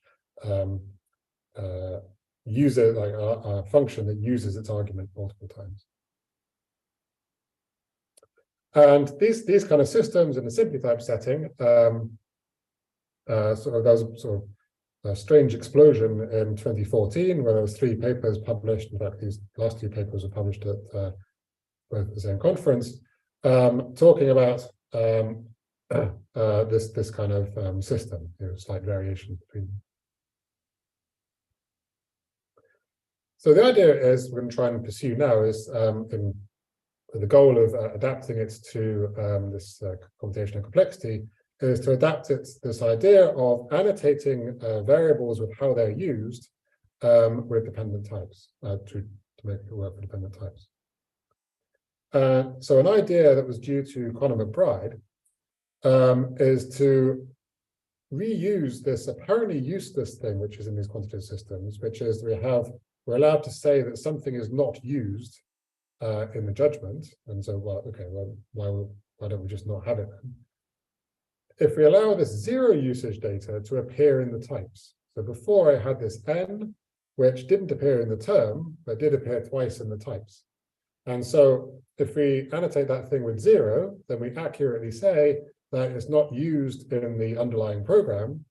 [SPEAKER 4] uses like a function that uses its argument multiple times. And these kind of systems in a simply type setting, sort of there's sort of a strange explosion in 2014 where there was 3 papers published. In fact, these last 2 papers were published at both the same conference. Talking about this kind of system, slight variations between them. So the idea is we're going to try and pursue now is the goal of adapting it to this computational complexity is to adapt it this idea of annotating variables with how they're used with dependent types to make it work for dependent types. So an idea that was due to Conor McBride is to reuse this apparently useless thing which is in these quantitative systems, which is we're allowed to say that something is not used in the judgment, and so well, okay, well, why don't we just not have it then? if we allow this zero usage data to appear in the types, so before I had this n, which didn't appear in the term, but did appear twice in the types. And so if we annotate that thing with 0, then we accurately say that it's not used in the underlying program,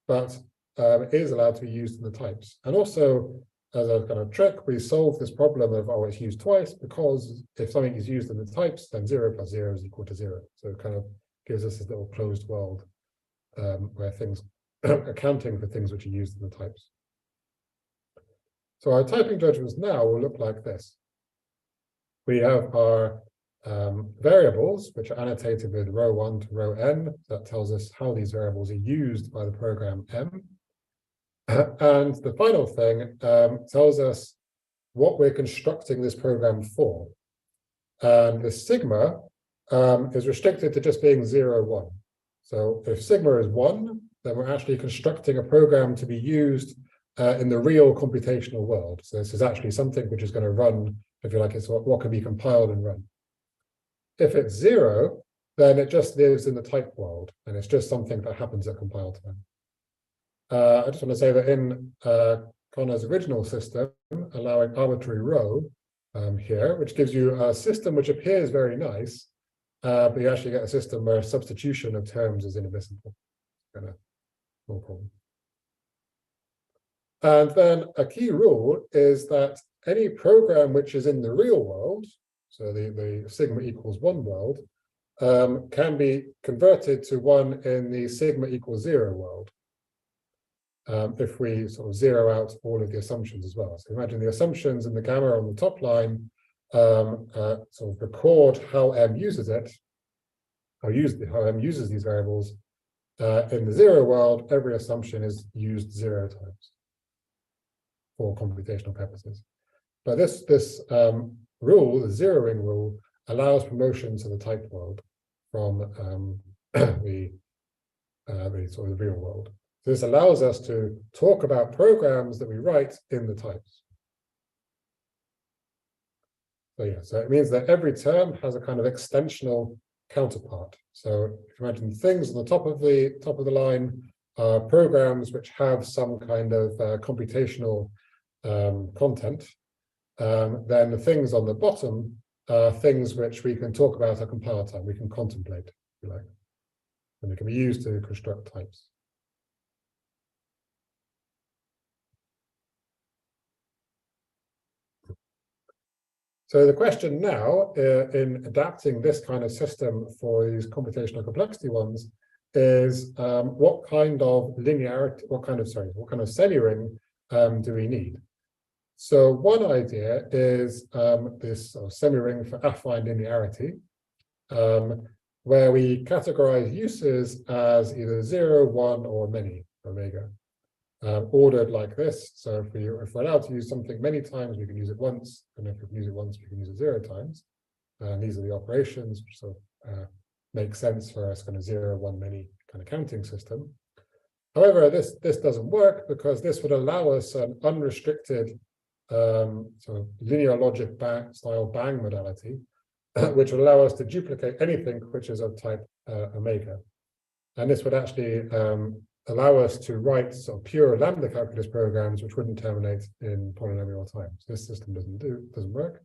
[SPEAKER 4] but it is allowed to be used in the types. And also, as a kind of trick, we solve this problem of, oh, it's used twice, because if something is used in the types, then 0 plus 0 is equal to 0. So it kind of gives us this little closed world where things accounting for things which are used in the types. So our typing judgments now will look like this. We have our variables, which are annotated with row 1 to row n. That tells us how these variables are used by the program m. And the final thing tells us what we're constructing this program for. And the sigma is restricted to just being 0, 1. So if sigma is 1, then we're actually constructing a program to be used in the real computational world. So this is actually something which is going to run, if you like, it's what can be compiled and run. If it's 0, then it just lives in the type world, and it's just something that happens at compile time. I just want to say that in Connor's original system, allowing arbitrary row here, which gives you a system which appears very nice, but you actually get a system where substitution of terms is inadmissible. Kind of no problem. And then a key rule is that any program which is in the real world, so the sigma equals 1 world, can be converted to 1 in the sigma equals 0 world. If we sort of zero out all of the assumptions as well. So imagine the assumptions in the gamma on the top line sort of record how m uses it, how m uses these variables. In the 0 world, every assumption is used 0 times for computational purposes. But this rule, the zeroing rule, allows promotion to the type world from the sort of the real world. So this allows us to talk about programs that we write in the types. So yeah, so it means that every term has a kind of extensional counterpart. So if you imagine things on the top of the line are programs which have some kind of computational content, then the things on the bottom are things which we can talk about at compile time, we can contemplate, if you like, and they can be used to construct types. So the question now, in adapting this kind of system for these computational complexity ones, is what kind of linearity, what kind of semi-ring do we need? So one idea is this semi-ring for affine linearity, where we categorize uses as either 0, 1, or many, omega. Ordered like this. So if we're allowed to use something many times, we can use it once, and if we can use it once, we can use it 0 times. And these are the operations which sort of make sense for us kind of 0, 1, many kind of counting system. However, this doesn't work because this would allow us an unrestricted sort of linear logic style bang modality, which would allow us to duplicate anything which is of type omega. And this would actually allow us to write sort of pure lambda calculus programs which wouldn't terminate in polynomial time. So this system doesn't work.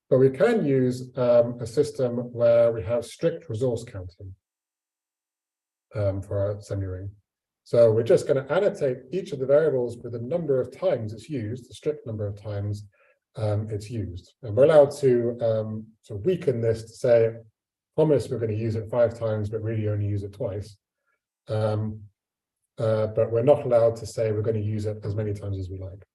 [SPEAKER 4] But we can use a system where we have strict resource counting for our semi-ring. So we're just going to annotate each of the variables with the number of times it's used, the strict number of times it's used. And we're allowed to sort of weaken this to say, promise we're going to use it 5 times, but really only use it twice. But we're not allowed to say we're going to use it as many times as we like.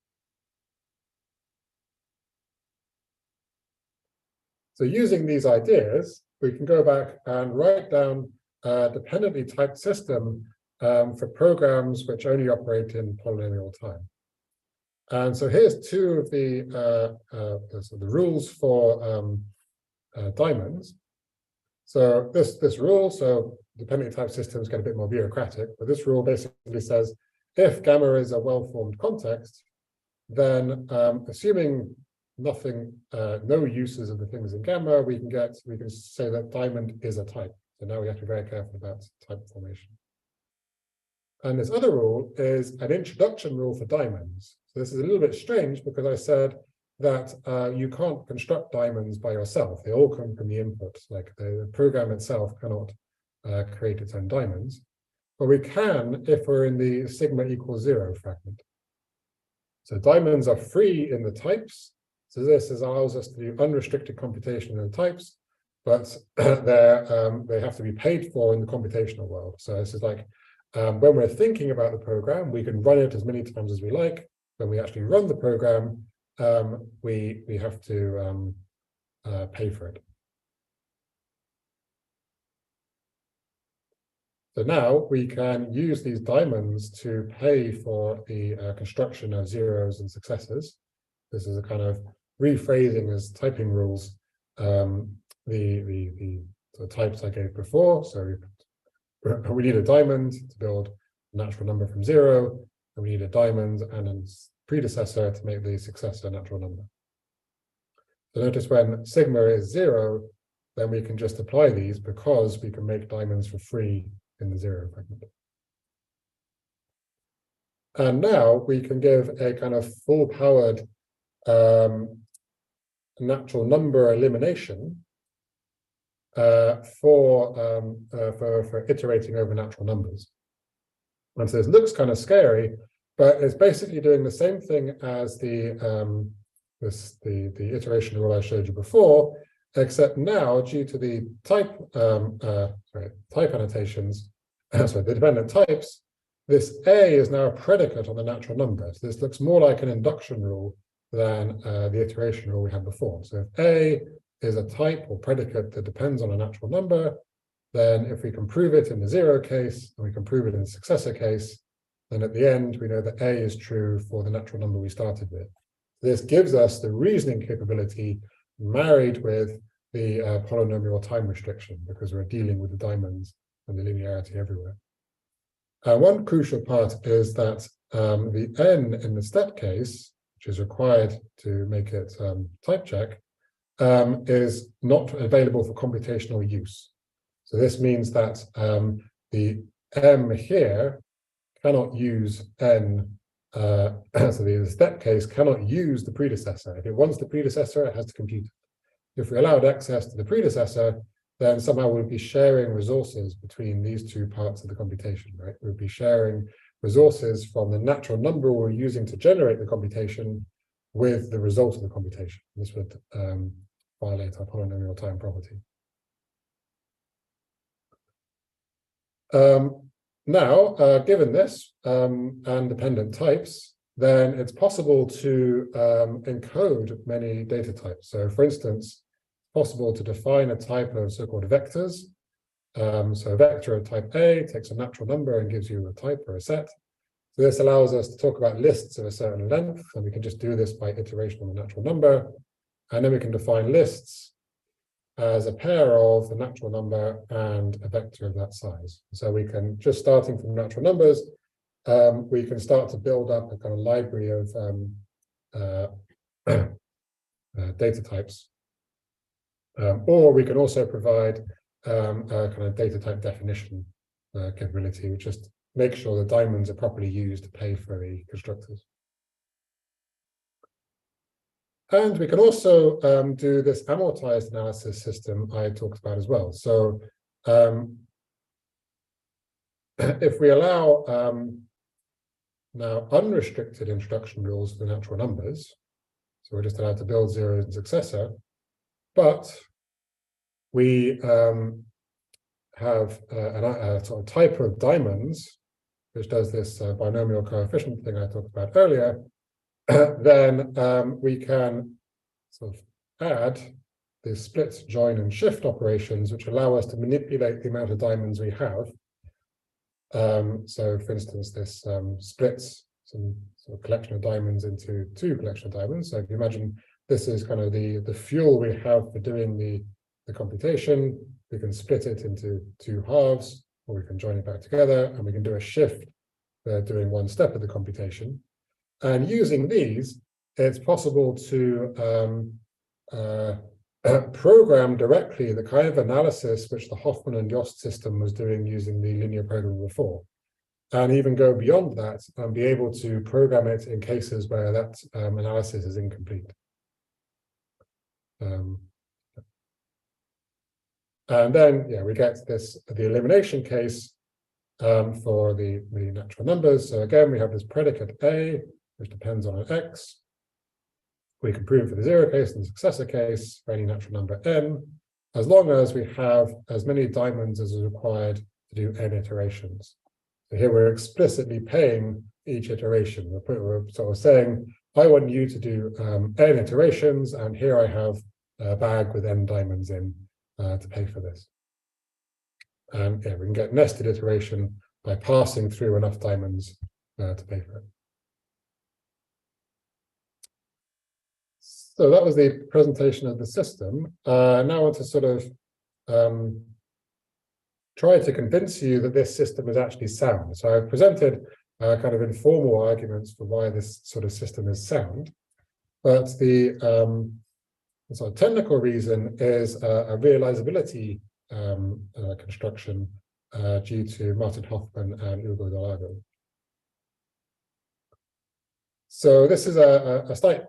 [SPEAKER 4] So using these ideas, we can go back and write down a dependently typed system for programs which only operate in polynomial time. And so here's 2 of the rules for diamonds. So this rule, so dependently typed systems get a bit more bureaucratic, but this rule basically says if gamma is a well-formed context, then assuming nothing, no uses of the things in gamma, we can say that diamond is a type. So now we have to be very careful about type formation. And this other rule is an introduction rule for diamonds. So this is a little bit strange because I said that you can't construct diamonds by yourself. They all come from the input. Like the program itself cannot create its own diamonds. But we can if we're in the sigma equals 0 fragment. So diamonds are free in the types. So this allows us to do unrestricted computation in the types, but they have to be paid for in the computational world. So this is like when we're thinking about the program, we can run it as many times as we like. When we actually run the program, we have to pay for it. So now we can use these diamonds to pay for the construction of zeros and successors. This is a kind of rephrasing as typing rules, the types I gave before. So we need a diamond to build a natural number from 0, and we need a diamond and a predecessor to make the successor natural number. So notice when sigma is 0, then we can just apply these because we can make diamonds for free in the 0 fragment. And now we can give a kind of full-powered natural number elimination for iterating over natural numbers. And so this looks kind of scary, but it's basically doing the same thing as the iteration rule I showed you before, except now due to the type annotations, the dependent types, this A is now a predicate on the natural number. So this looks more like an induction rule than the iteration rule we had before. So if A is a type or predicate that depends on a natural number, then if we can prove it in the 0 case, and we can prove it in the successor case, then at the end, we know that A is true for the natural number we started with. This gives us the reasoning capability married with the polynomial time restriction, because we're dealing with the diamonds and the linearity everywhere. One crucial part is that the n in the step case, which is required to make it type check, is not available for computational use. So this means that the m here cannot use n, so the step case cannot use the predecessor. If it wants the predecessor, it has to compute it. If we allowed access to the predecessor, then somehow we'll be sharing resources between these two parts of the computation, right? We'll be sharing resources from the natural number we're using to generate the computation with the result of the computation. This would violate our polynomial time property. Now, given this and dependent types, then it's possible to encode many data types. So for instance, it's possible to define a type of so-called vectors. So a vector of type A takes a natural number and gives you a type or a set. So this allows us to talk about lists of a certain length, and we can just do this by iteration on the natural number. And then we can define lists as a pair of the natural number and a vector of that size. So we can, just starting from natural numbers, we can start to build up a kind of library of data types. Or we can also provide a kind of data type definition capability, which just makes sure the diamonds are properly used to pay for the constructors. And we can also do this amortized analysis system I talked about as well. So if we allow now unrestricted introduction rules for the natural numbers, so we're just allowed to build zeros and successor, but we have a sort of type of diamonds, which does this binomial coefficient thing I talked about earlier, then we can sort of add the split, join, and shift operations, which allow us to manipulate the amount of diamonds we have. So, for instance, this splits some sort of collection of diamonds into two collection of diamonds. So if you imagine this is kind of the fuel we have for doing the computation, we can split it into two halves, or we can join it back together, and we can do a shift doing one step of the computation. And using these, it's possible to program directly the kind of analysis which the Hoffman and Yost system was doing using the linear programming before, and even go beyond that and be able to program it in cases where that analysis is incomplete. And then, yeah, we get the elimination case for the natural numbers. So again, we have this predicate A, which depends on an X. We can prove for the zero case and the successor case for any natural number N, as long as we have as many diamonds as is required to do N iterations. So here we're explicitly paying each iteration. We're sort of saying, I want you to do N iterations, and here I have a bag with N diamonds in to pay for this. And yeah, we can get nested iteration by passing through enough diamonds to pay for it. So that was the presentation of the system. Now I want to sort of try to convince you that this system is actually sound. So I've presented kind of informal arguments for why this sort of system is sound, but the sort of technical reason is a realizability construction due to Martin Hoffman and Ugo Delago. So this is a slight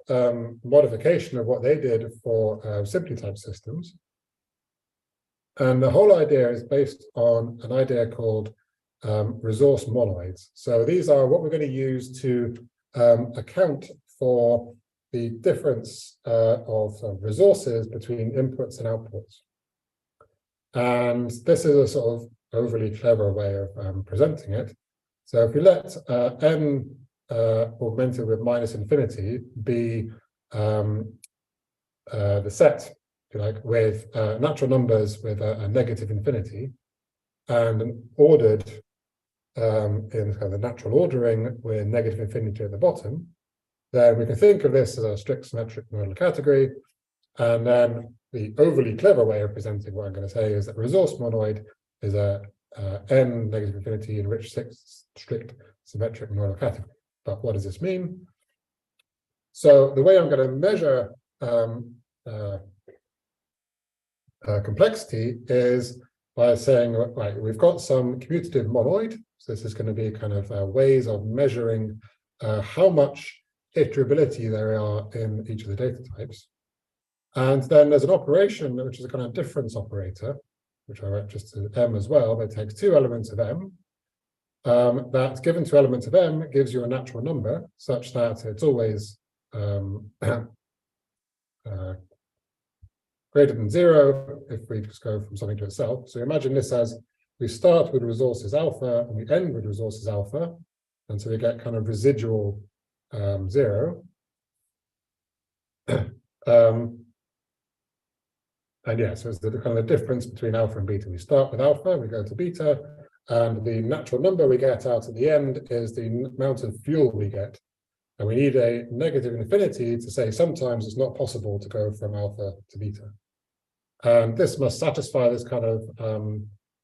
[SPEAKER 4] modification of what they did for simply typed systems. And the whole idea is based on an idea called resource monoids. So these are what we're going to use to account for the difference of resources between inputs and outputs. And this is a sort of overly clever way of presenting it. So if we let n augmented with minus infinity be the set, if you like, with natural numbers with a negative infinity, and ordered in kind of the natural ordering with negative infinity at the bottom, then we can think of this as a strict symmetric model category. And then the overly clever way of presenting what I'm going to say is that resource monoid is a n negative infinity enriched strict symmetric model category. But what does this mean? So the way I'm going to measure complexity is by saying, right, we've got some commutative monoid. So this is going to be kind of ways of measuring how much iterability there are in each of the data types. And then there's an operation, which is a kind of difference operator, which I write just as M as well, that takes two elements of M. That given two elements of M gives you a natural number such that it's always greater than zero if we just go from something to itself. So imagine this as we start with resources alpha and we end with resources alpha. And so we get kind of residual zero. And yeah, so it's the kind of the difference between alpha and beta. We start with alpha, we go to beta, and the natural number we get out at the end is the amount of fuel we get. And we need a negative infinity to say sometimes it's not possible to go from alpha to beta. And this must satisfy this kind of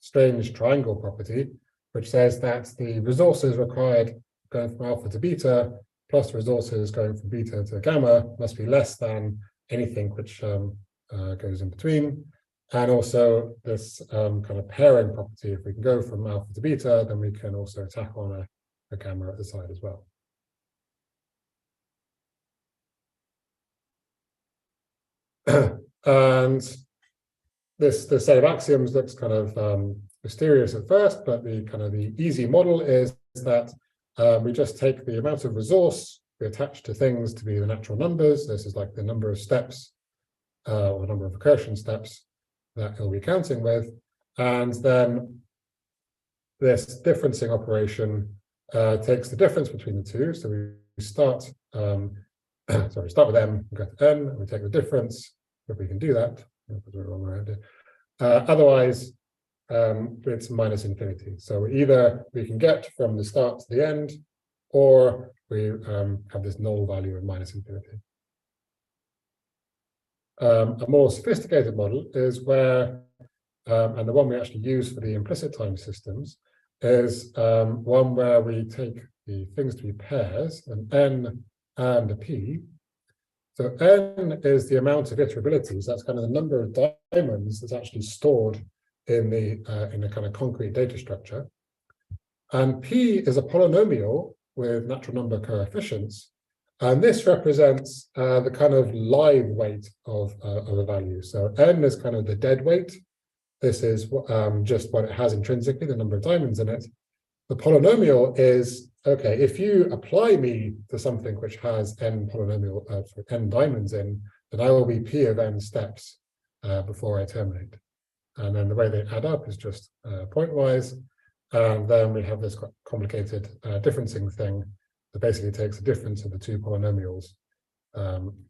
[SPEAKER 4] strange triangle property, which says that the resources required going from alpha to beta plus resources going from beta to gamma must be less than anything which goes in between. And also this kind of pairing property, if we can go from alpha to beta, then we can also tack on a gamma at the side as well. And this set of axioms looks kind of mysterious at first, but the easy model is that we just take the amount of resource we attach to things to be the natural numbers. This is like the number of steps or the number of recursion steps that he'll be counting with. And then this differencing operation takes the difference between the two. So we start, sorry, start with M, we go to N, and we take the difference, if we can do that. Otherwise, it's minus infinity. So either we can get from the start to the end, or we have this null value of minus infinity. A more sophisticated model is where, and the one we actually use for the implicit time systems, is one where we take the things to be pairs, an N and a P, So n is the amount of iterabilities. That's kind of the number of diamonds that's actually stored in a kind of concrete data structure. And p is a polynomial with natural number coefficients. And this represents the kind of live weight of a value. So n is kind of the dead weight. This is just what it has intrinsically, the number of diamonds in it. The polynomial is, okay, if you apply me to something which has n diamonds in, then I will be p of n steps before I terminate. And then the way they add up is just pointwise. And then we have this quite complicated differencing thing that basically takes the difference of the two polynomials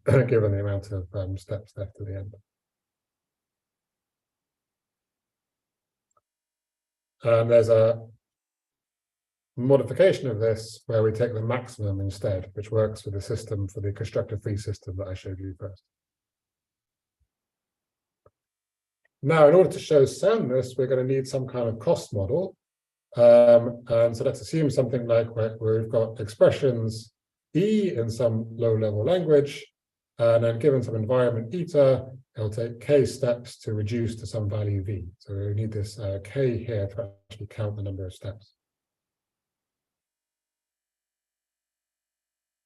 [SPEAKER 4] given the amount of steps left at the end. And there's a modification of this where we take the maximum instead, which works with the system for the constructor free system that I showed you first. Now, in order to show soundness, we're going to need some kind of cost model. And so let's assume something like where we've got expressions E in some low-level language, and then given some environment eta, it'll take k steps to reduce to some value v. So we need this k here to actually count the number of steps.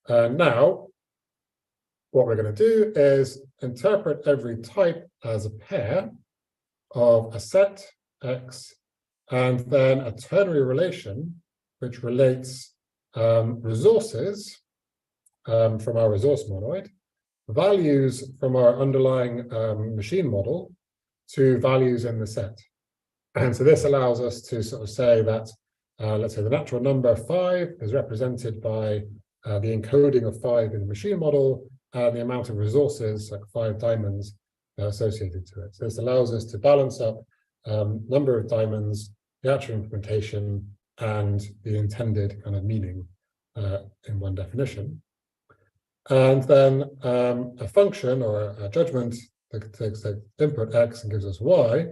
[SPEAKER 4] And now, what we're going to do is interpret every type as a pair of a set x and then a ternary relation which relates resources from our resource monoid, values from our underlying machine model to values in the set. And so this allows us to sort of say that, let's say the natural number 5 is represented by the encoding of 5 in the machine model and the amount of resources, like 5 diamonds, associated to it. So this allows us to balance up number of diamonds, the actual implementation, and the intended kind of meaning in one definition. And then a function or a judgment that takes the input x and gives us y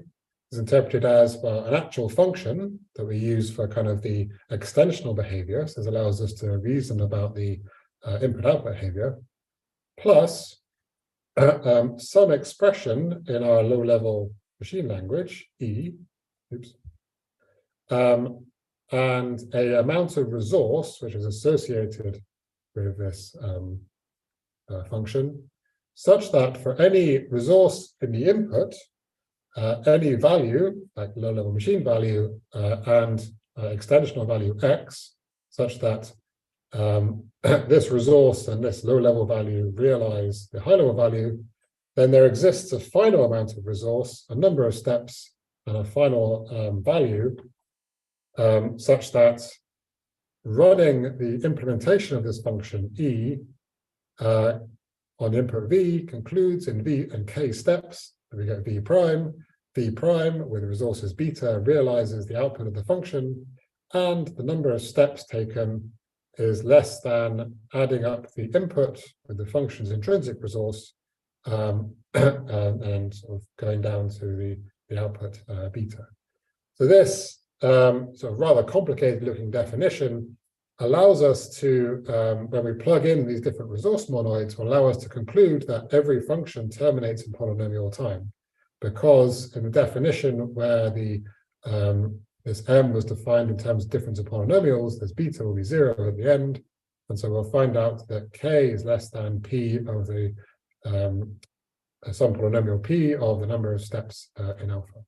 [SPEAKER 4] is interpreted as, well, an actual function that we use for kind of the extensional behavior. So this allows us to reason about the input-output behavior, plus some expression in our low-level machine language, E, and an amount of resource which is associated with this function, such that for any resource in the input, any value, like low-level machine value, and extensional value x, such that this resource and this low-level value realize the high-level value, then there exists a final amount of resource, a number of steps, and a final value, such that running the implementation of this function E on input V concludes in V and K steps. We get V prime with resources beta realizes the output of the function, and the number of steps taken is less than adding up the input with the function's intrinsic resource and sort of going down to the output beta. So this sort of rather complicated looking definition allows us to, when we plug in these different resource monoids, will allow us to conclude that every function terminates in polynomial time, because in the definition where the this m was defined in terms of difference of polynomials, this beta will be 0 at the end, and so we'll find out that k is less than p of the some polynomial p of the number of steps in alpha.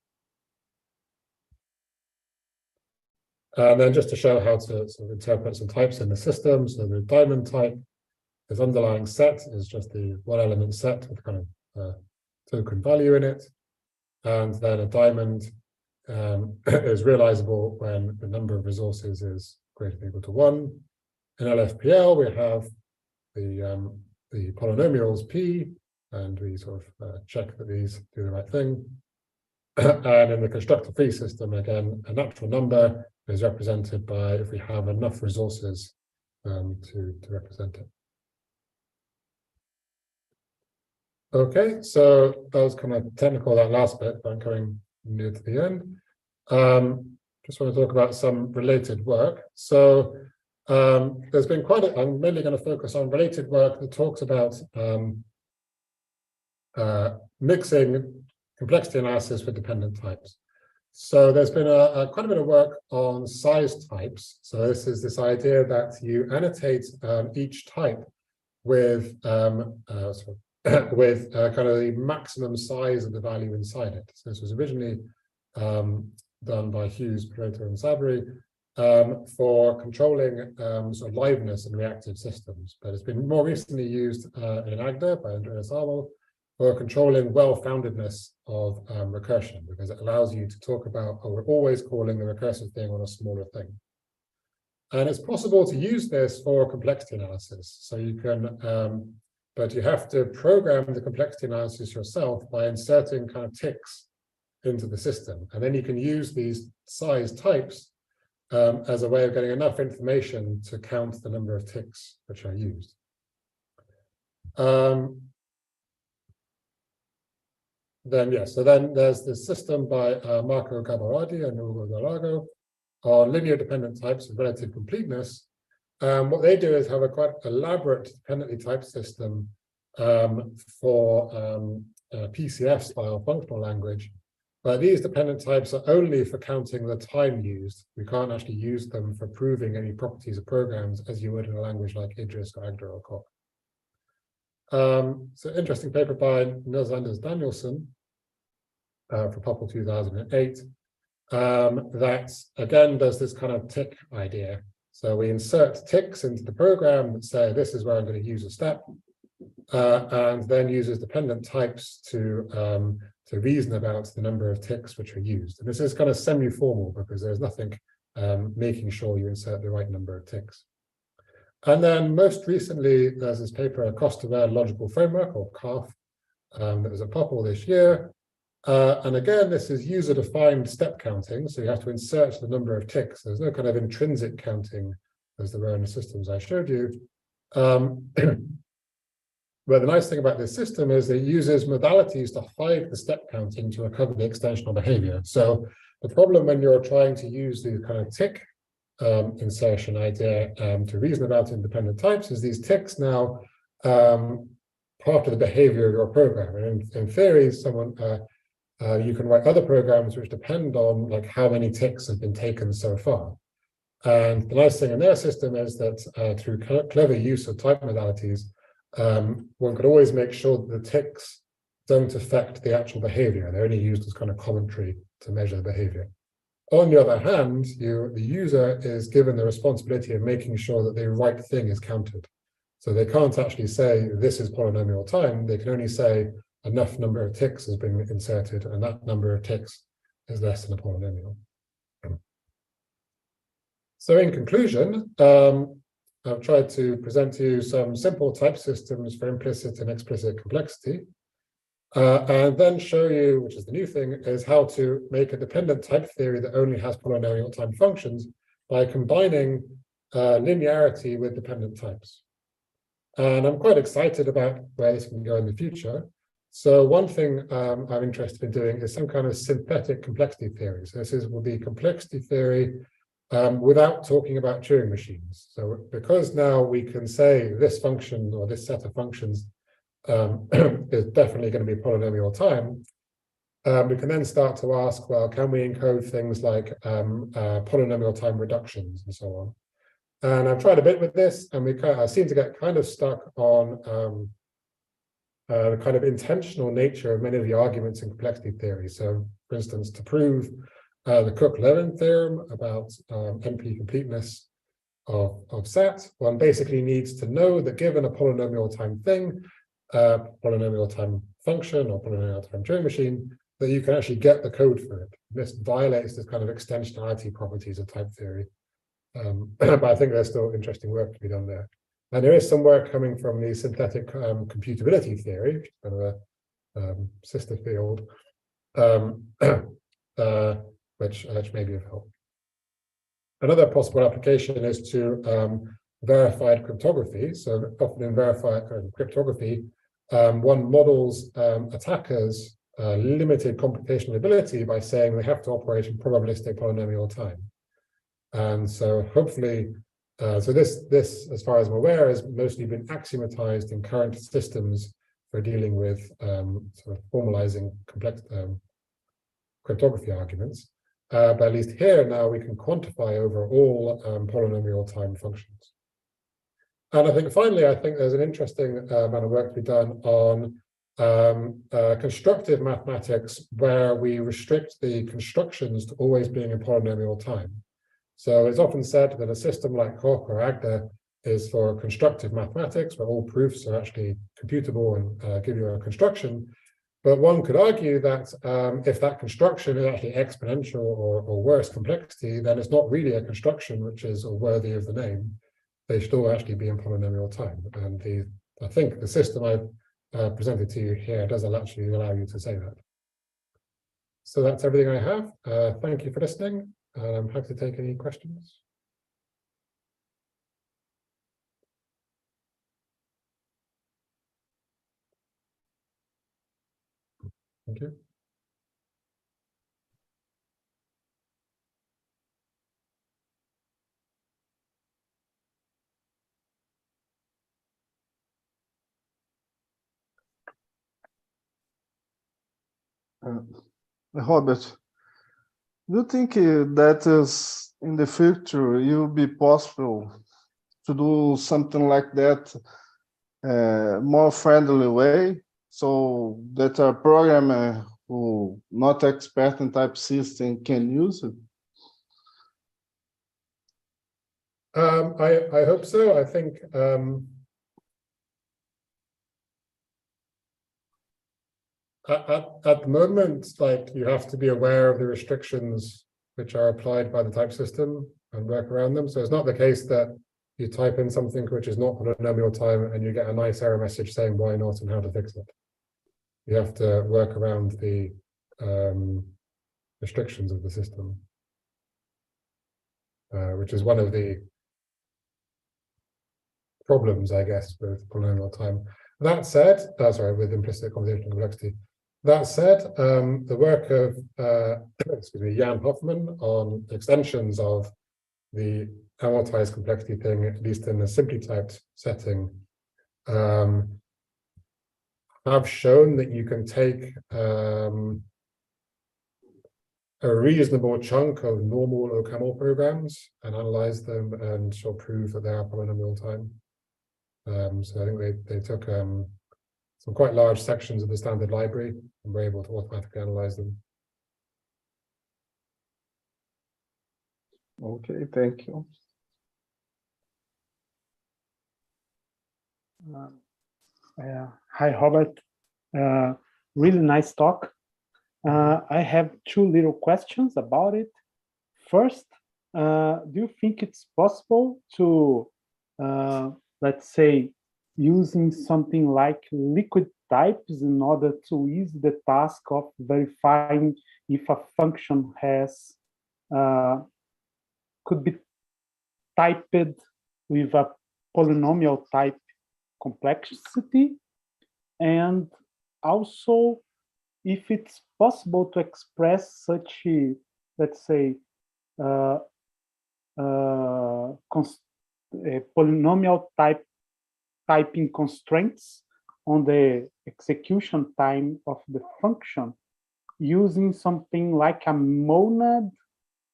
[SPEAKER 4] And then just to show how to sort of interpret some types in the system, so the diamond type, this underlying set is just the one-element set with kind of token value in it, and then a diamond is realizable when the number of resources is greater than or equal to 1. In LFPL, we have the polynomials p, and we sort of check that these do the right thing. And in the constructor-free system, again, a natural number is represented by if we have enough resources to represent it. Okay, so that was kind of technical, that last bit, but I'm coming near to the end. Just want to talk about some related work. So There's been I'm mainly going to focus on related work that talks about mixing complexity analysis with dependent types. So there's been quite a bit of work on size types. So this is this idea that you annotate each type with with kind of the maximum size of the value inside it. So this was originally done by Hughes, Pareto, and Sabri for controlling sort of liveness in reactive systems. But it's been more recently used in AGDA by Andreas Arnold for controlling well-foundedness of recursion, because it allows you to talk about, we're always calling the recursive thing on a smaller thing. And it's possible to use this for complexity analysis. So you can, but you have to program the complexity analysis yourself by inserting kind of ticks into the system. And then you can use these size types as a way of getting enough information to count the number of ticks which are used. So then there's this system by Marco Gabarardi and Ugo Dalago on linear dependent types of relative completeness. What they do is have a quite elaborate dependently typed system for PCF style functional language. But these dependent types are only for counting the time used. We can't actually use them for proving any properties of programs as you would in a language like Idris or Agda or Coq. So interesting paper by Niels Anders Danielson for POPL 2008 that again does this kind of tick idea. So we insert ticks into the program that say this is where I'm going to use a step, and then uses dependent types to reason about the number of ticks which are used. And this is kind of semi-formal because there's nothing making sure you insert the right number of ticks. And then most recently, there's this paper, a cost-aware logical framework, or CAF, that was at POPL this year. And again, this is user-defined step counting, so you have to insert the number of ticks. There's no kind of intrinsic counting as there were in the systems I showed you. But the nice thing about this system is that it uses modalities to hide the step counting to recover the extensional behavior. So the problem when you're trying to use the kind of tick insertion idea to reason about independent types is these ticks now part of the behavior of your program. And in theory, you can write other programs which depend on like how many ticks have been taken so far. And the nice thing in their system is that through clever use of type modalities, one could always make sure that the ticks don't affect the actual behavior. They're only used as kind of commentary to measure the behavior. On the other hand, the user is given the responsibility of making sure that the right thing is counted. So they can't actually say this is polynomial time. They can only say enough number of ticks has been inserted, and that number of ticks is less than a polynomial. So in conclusion, I've tried to present to you some simple type systems for implicit and explicit complexity, and then show you, which is the new thing, is how to make a dependent type theory that only has polynomial time functions by combining linearity with dependent types. And I'm quite excited about where this can go in the future. So one thing I'm interested in doing is some kind of synthetic complexity theory. So this will be complexity theory without talking about Turing machines. So because now we can say this function or this set of functions is definitely going to be polynomial time, we can then start to ask, well, can we encode things like polynomial time reductions and so on? And I've tried a bit with this, and I seem to get kind of stuck on the kind of intentional nature of many of the arguments in complexity theory. So, for instance, to prove the Cook-Levin theorem about NP completeness of SAT, one basically needs to know that given a polynomial time thing, polynomial time function or polynomial time Turing machine, that you can actually get the code for it. This violates this kind of extensionality properties of type theory. But I think there's still interesting work to be done there. And there is some work coming from the synthetic computability theory, which is kind of a sister field, which may be of help. Another possible application is to verified cryptography. So often in verified cryptography, one models attackers' limited computational ability by saying they have to operate in probabilistic polynomial time. And so hopefully So this, as far as I'm aware, has mostly been axiomatized in current systems for dealing with sort of formalizing complex cryptography arguments. But at least here now we can quantify over all polynomial time functions. And I think finally, I think there's an interesting amount of work to be done on constructive mathematics where we restrict the constructions to always being in polynomial time. So it's often said that a system like Hoch or Agda is for constructive mathematics, where all proofs are actually computable and give you a construction. But one could argue that if that construction is actually exponential or worse complexity, then it's not really a construction which is worthy of the name. They should all actually be in polynomial time. And I think the system I've presented to you here doesn't actually allow you to say that. So that's everything I have. Thank you for listening. I'm happy to take any questions. Thank you.
[SPEAKER 2] Robert, do you think that is in the future it will be possible to do something like that more friendly way, so that a programmer who not expert in type system can use it?
[SPEAKER 4] I hope so. I think at the moment, like, you have to be aware of the restrictions which are applied by the type system and work around them. So it's not the case that you type in something which is not polynomial time and you get a nice error message saying why not and how to fix it. You have to work around the restrictions of the system, which is one of the problems, I guess, with polynomial time. That said, with implicit computational complexity. That said, the work of Jan Hoffman on extensions of the amortized complexity thing, at least in a simply typed setting, have shown that you can take a reasonable chunk of normal OCaml programs and analyze them and sort of prove that they are polynomial time. So I think they took some quite large sections of the standard library and were able to automatically analyze them.
[SPEAKER 2] Okay, thank you.
[SPEAKER 5] Hi, Robert. Really nice talk. I have two little questions about it. First, do you think it's possible to, let's say, using something like liquid types in order to ease the task of verifying if a function has could be typed with a polynomial type complexity, and also if it's possible to express such, let's say, polynomial typing constraints on the execution time of the function using something like a monad,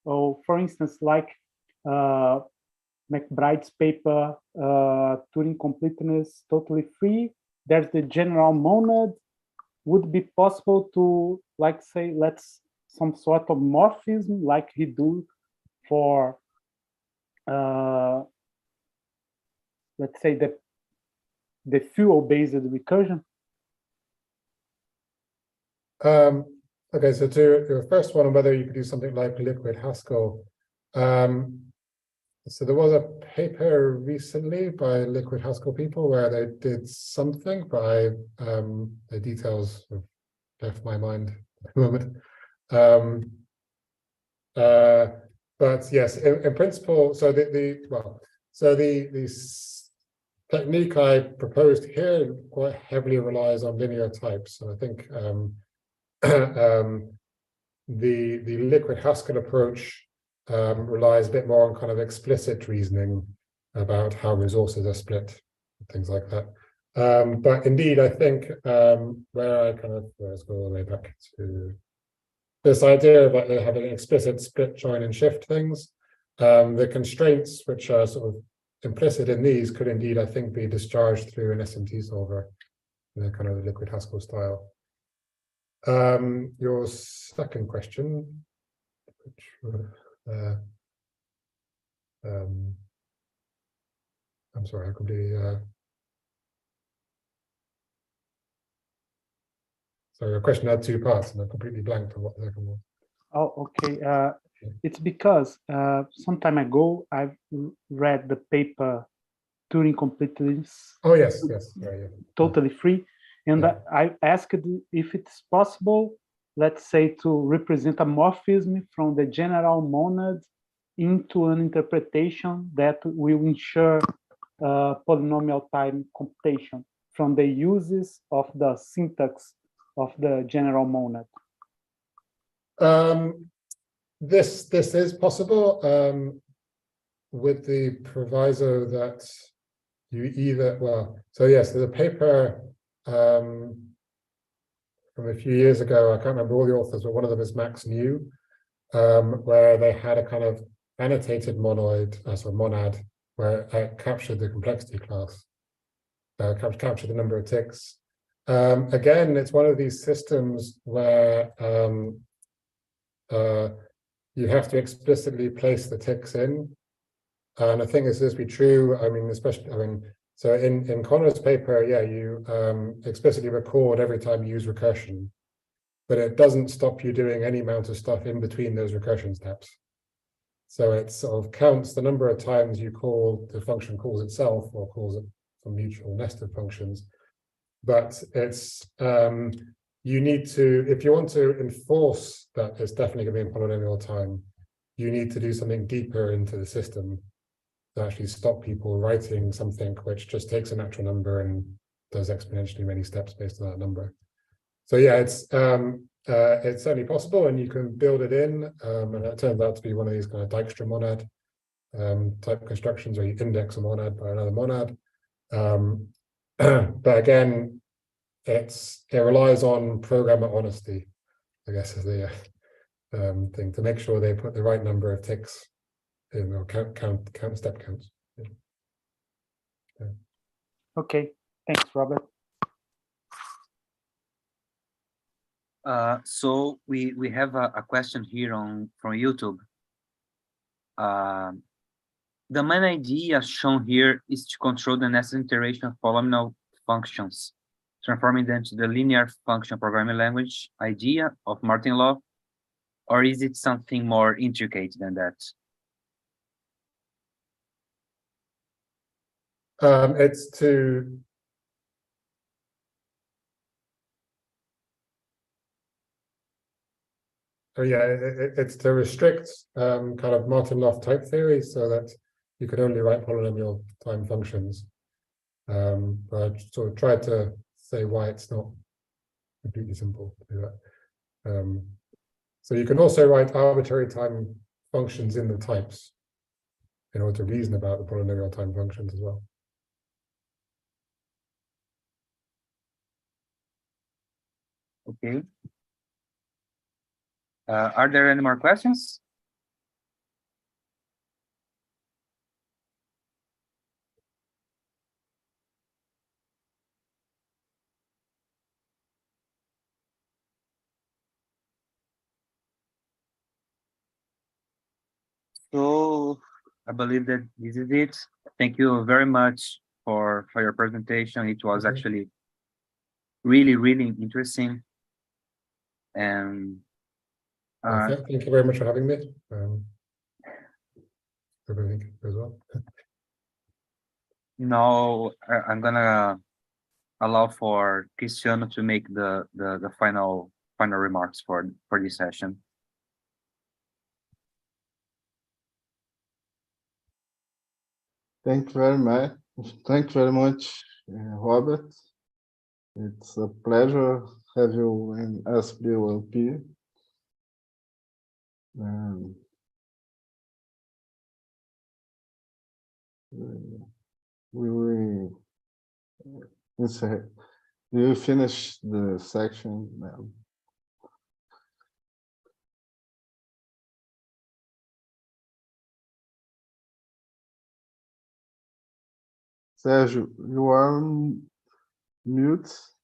[SPEAKER 5] or for instance, like McBride's paper, Turing completeness totally free. There's the general monad. Would be possible to, like, say, let's some sort of morphism like he do for, let's say, the fuel-based recursion?
[SPEAKER 4] Okay, so to your first one on whether you could do something like liquid Haskell, so there was a paper recently by Liquid Haskell people where they did something, but the details have left my mind at the moment. But yes, in principle, so the technique I proposed here quite heavily relies on linear types, and I think the liquid Haskell approach relies a bit more on kind of explicit reasoning, about how resources are split, things like that. But indeed, I think let's go all the way back to this idea about having explicit split, join, and shift things. The constraints which are sort of implicit in these could indeed, I think, be discharged through an SMT solver in a kind of liquid Haskell style. Your second question, I'm sorry, I completely. So your question had two parts, and I completely blanked on what the second was.
[SPEAKER 5] Oh, okay. It's because some time ago I read the paper Turing completeness.
[SPEAKER 4] Oh yes, yes, yeah.
[SPEAKER 5] Totally free, and
[SPEAKER 4] Yeah.
[SPEAKER 5] I asked if it's possible, let's say, to represent a morphism from the general monad into an interpretation that will ensure polynomial time computation from the uses of the syntax of the general monad.
[SPEAKER 4] This is possible with the proviso that you either, well, so yes, there's a paper from a few years ago, I can't remember all the authors, but one of them is Max New, where they had a kind of annotated monoid, monad, where it captured the complexity class, captured the number of ticks. Again, it's one of these systems where you have to explicitly place the ticks in. And I think this is be true. I mean, so in Connor's paper, yeah, you explicitly record every time you use recursion, but it doesn't stop you doing any amount of stuff in between those recursion steps. So it sort of counts the number of times you call the function calls itself or calls it some mutual nested functions. But it's you need to, if you want to enforce that it's definitely going to be in polynomial time, you need to do something deeper into the system to actually stop people writing something which just takes a natural number and does exponentially many steps based on that number. So yeah, it's certainly possible, and you can build it in, and it turns out to be one of these kind of Dijkstra monad type constructions where you index a monad by another monad. But again, it relies on programmer honesty, I guess, is the thing, to make sure they put the right number of ticks in, or count step counts. Yeah.
[SPEAKER 5] Okay, thanks, Robert.
[SPEAKER 3] So we have a question here from YouTube. The main idea shown here is to control the necessary iteration of polynomial functions, transforming them to the linear function programming language idea of Martin law, or is it something more intricate than that?
[SPEAKER 4] It's to it's to restrict kind of Martin-Loff type theory so that you could only write polynomial time functions. But I sort of tried to say why it's not completely simple to do that. So you can also write arbitrary time functions in the types in order to reason about the polynomial time functions as well.
[SPEAKER 3] Okay. Are there any more questions? So I believe that this is it. Thank you very much for your presentation. It was actually really interesting. And
[SPEAKER 4] Thank you very much for having me. Everything as well.
[SPEAKER 3] now I'm gonna allow for Cristiano to make the final remarks for this session.
[SPEAKER 2] Thank you very much. Thank you very much, Robert. It's a pleasure to have you in SBLP. we will insert. You finish the section now. Sérgio, you are on mute.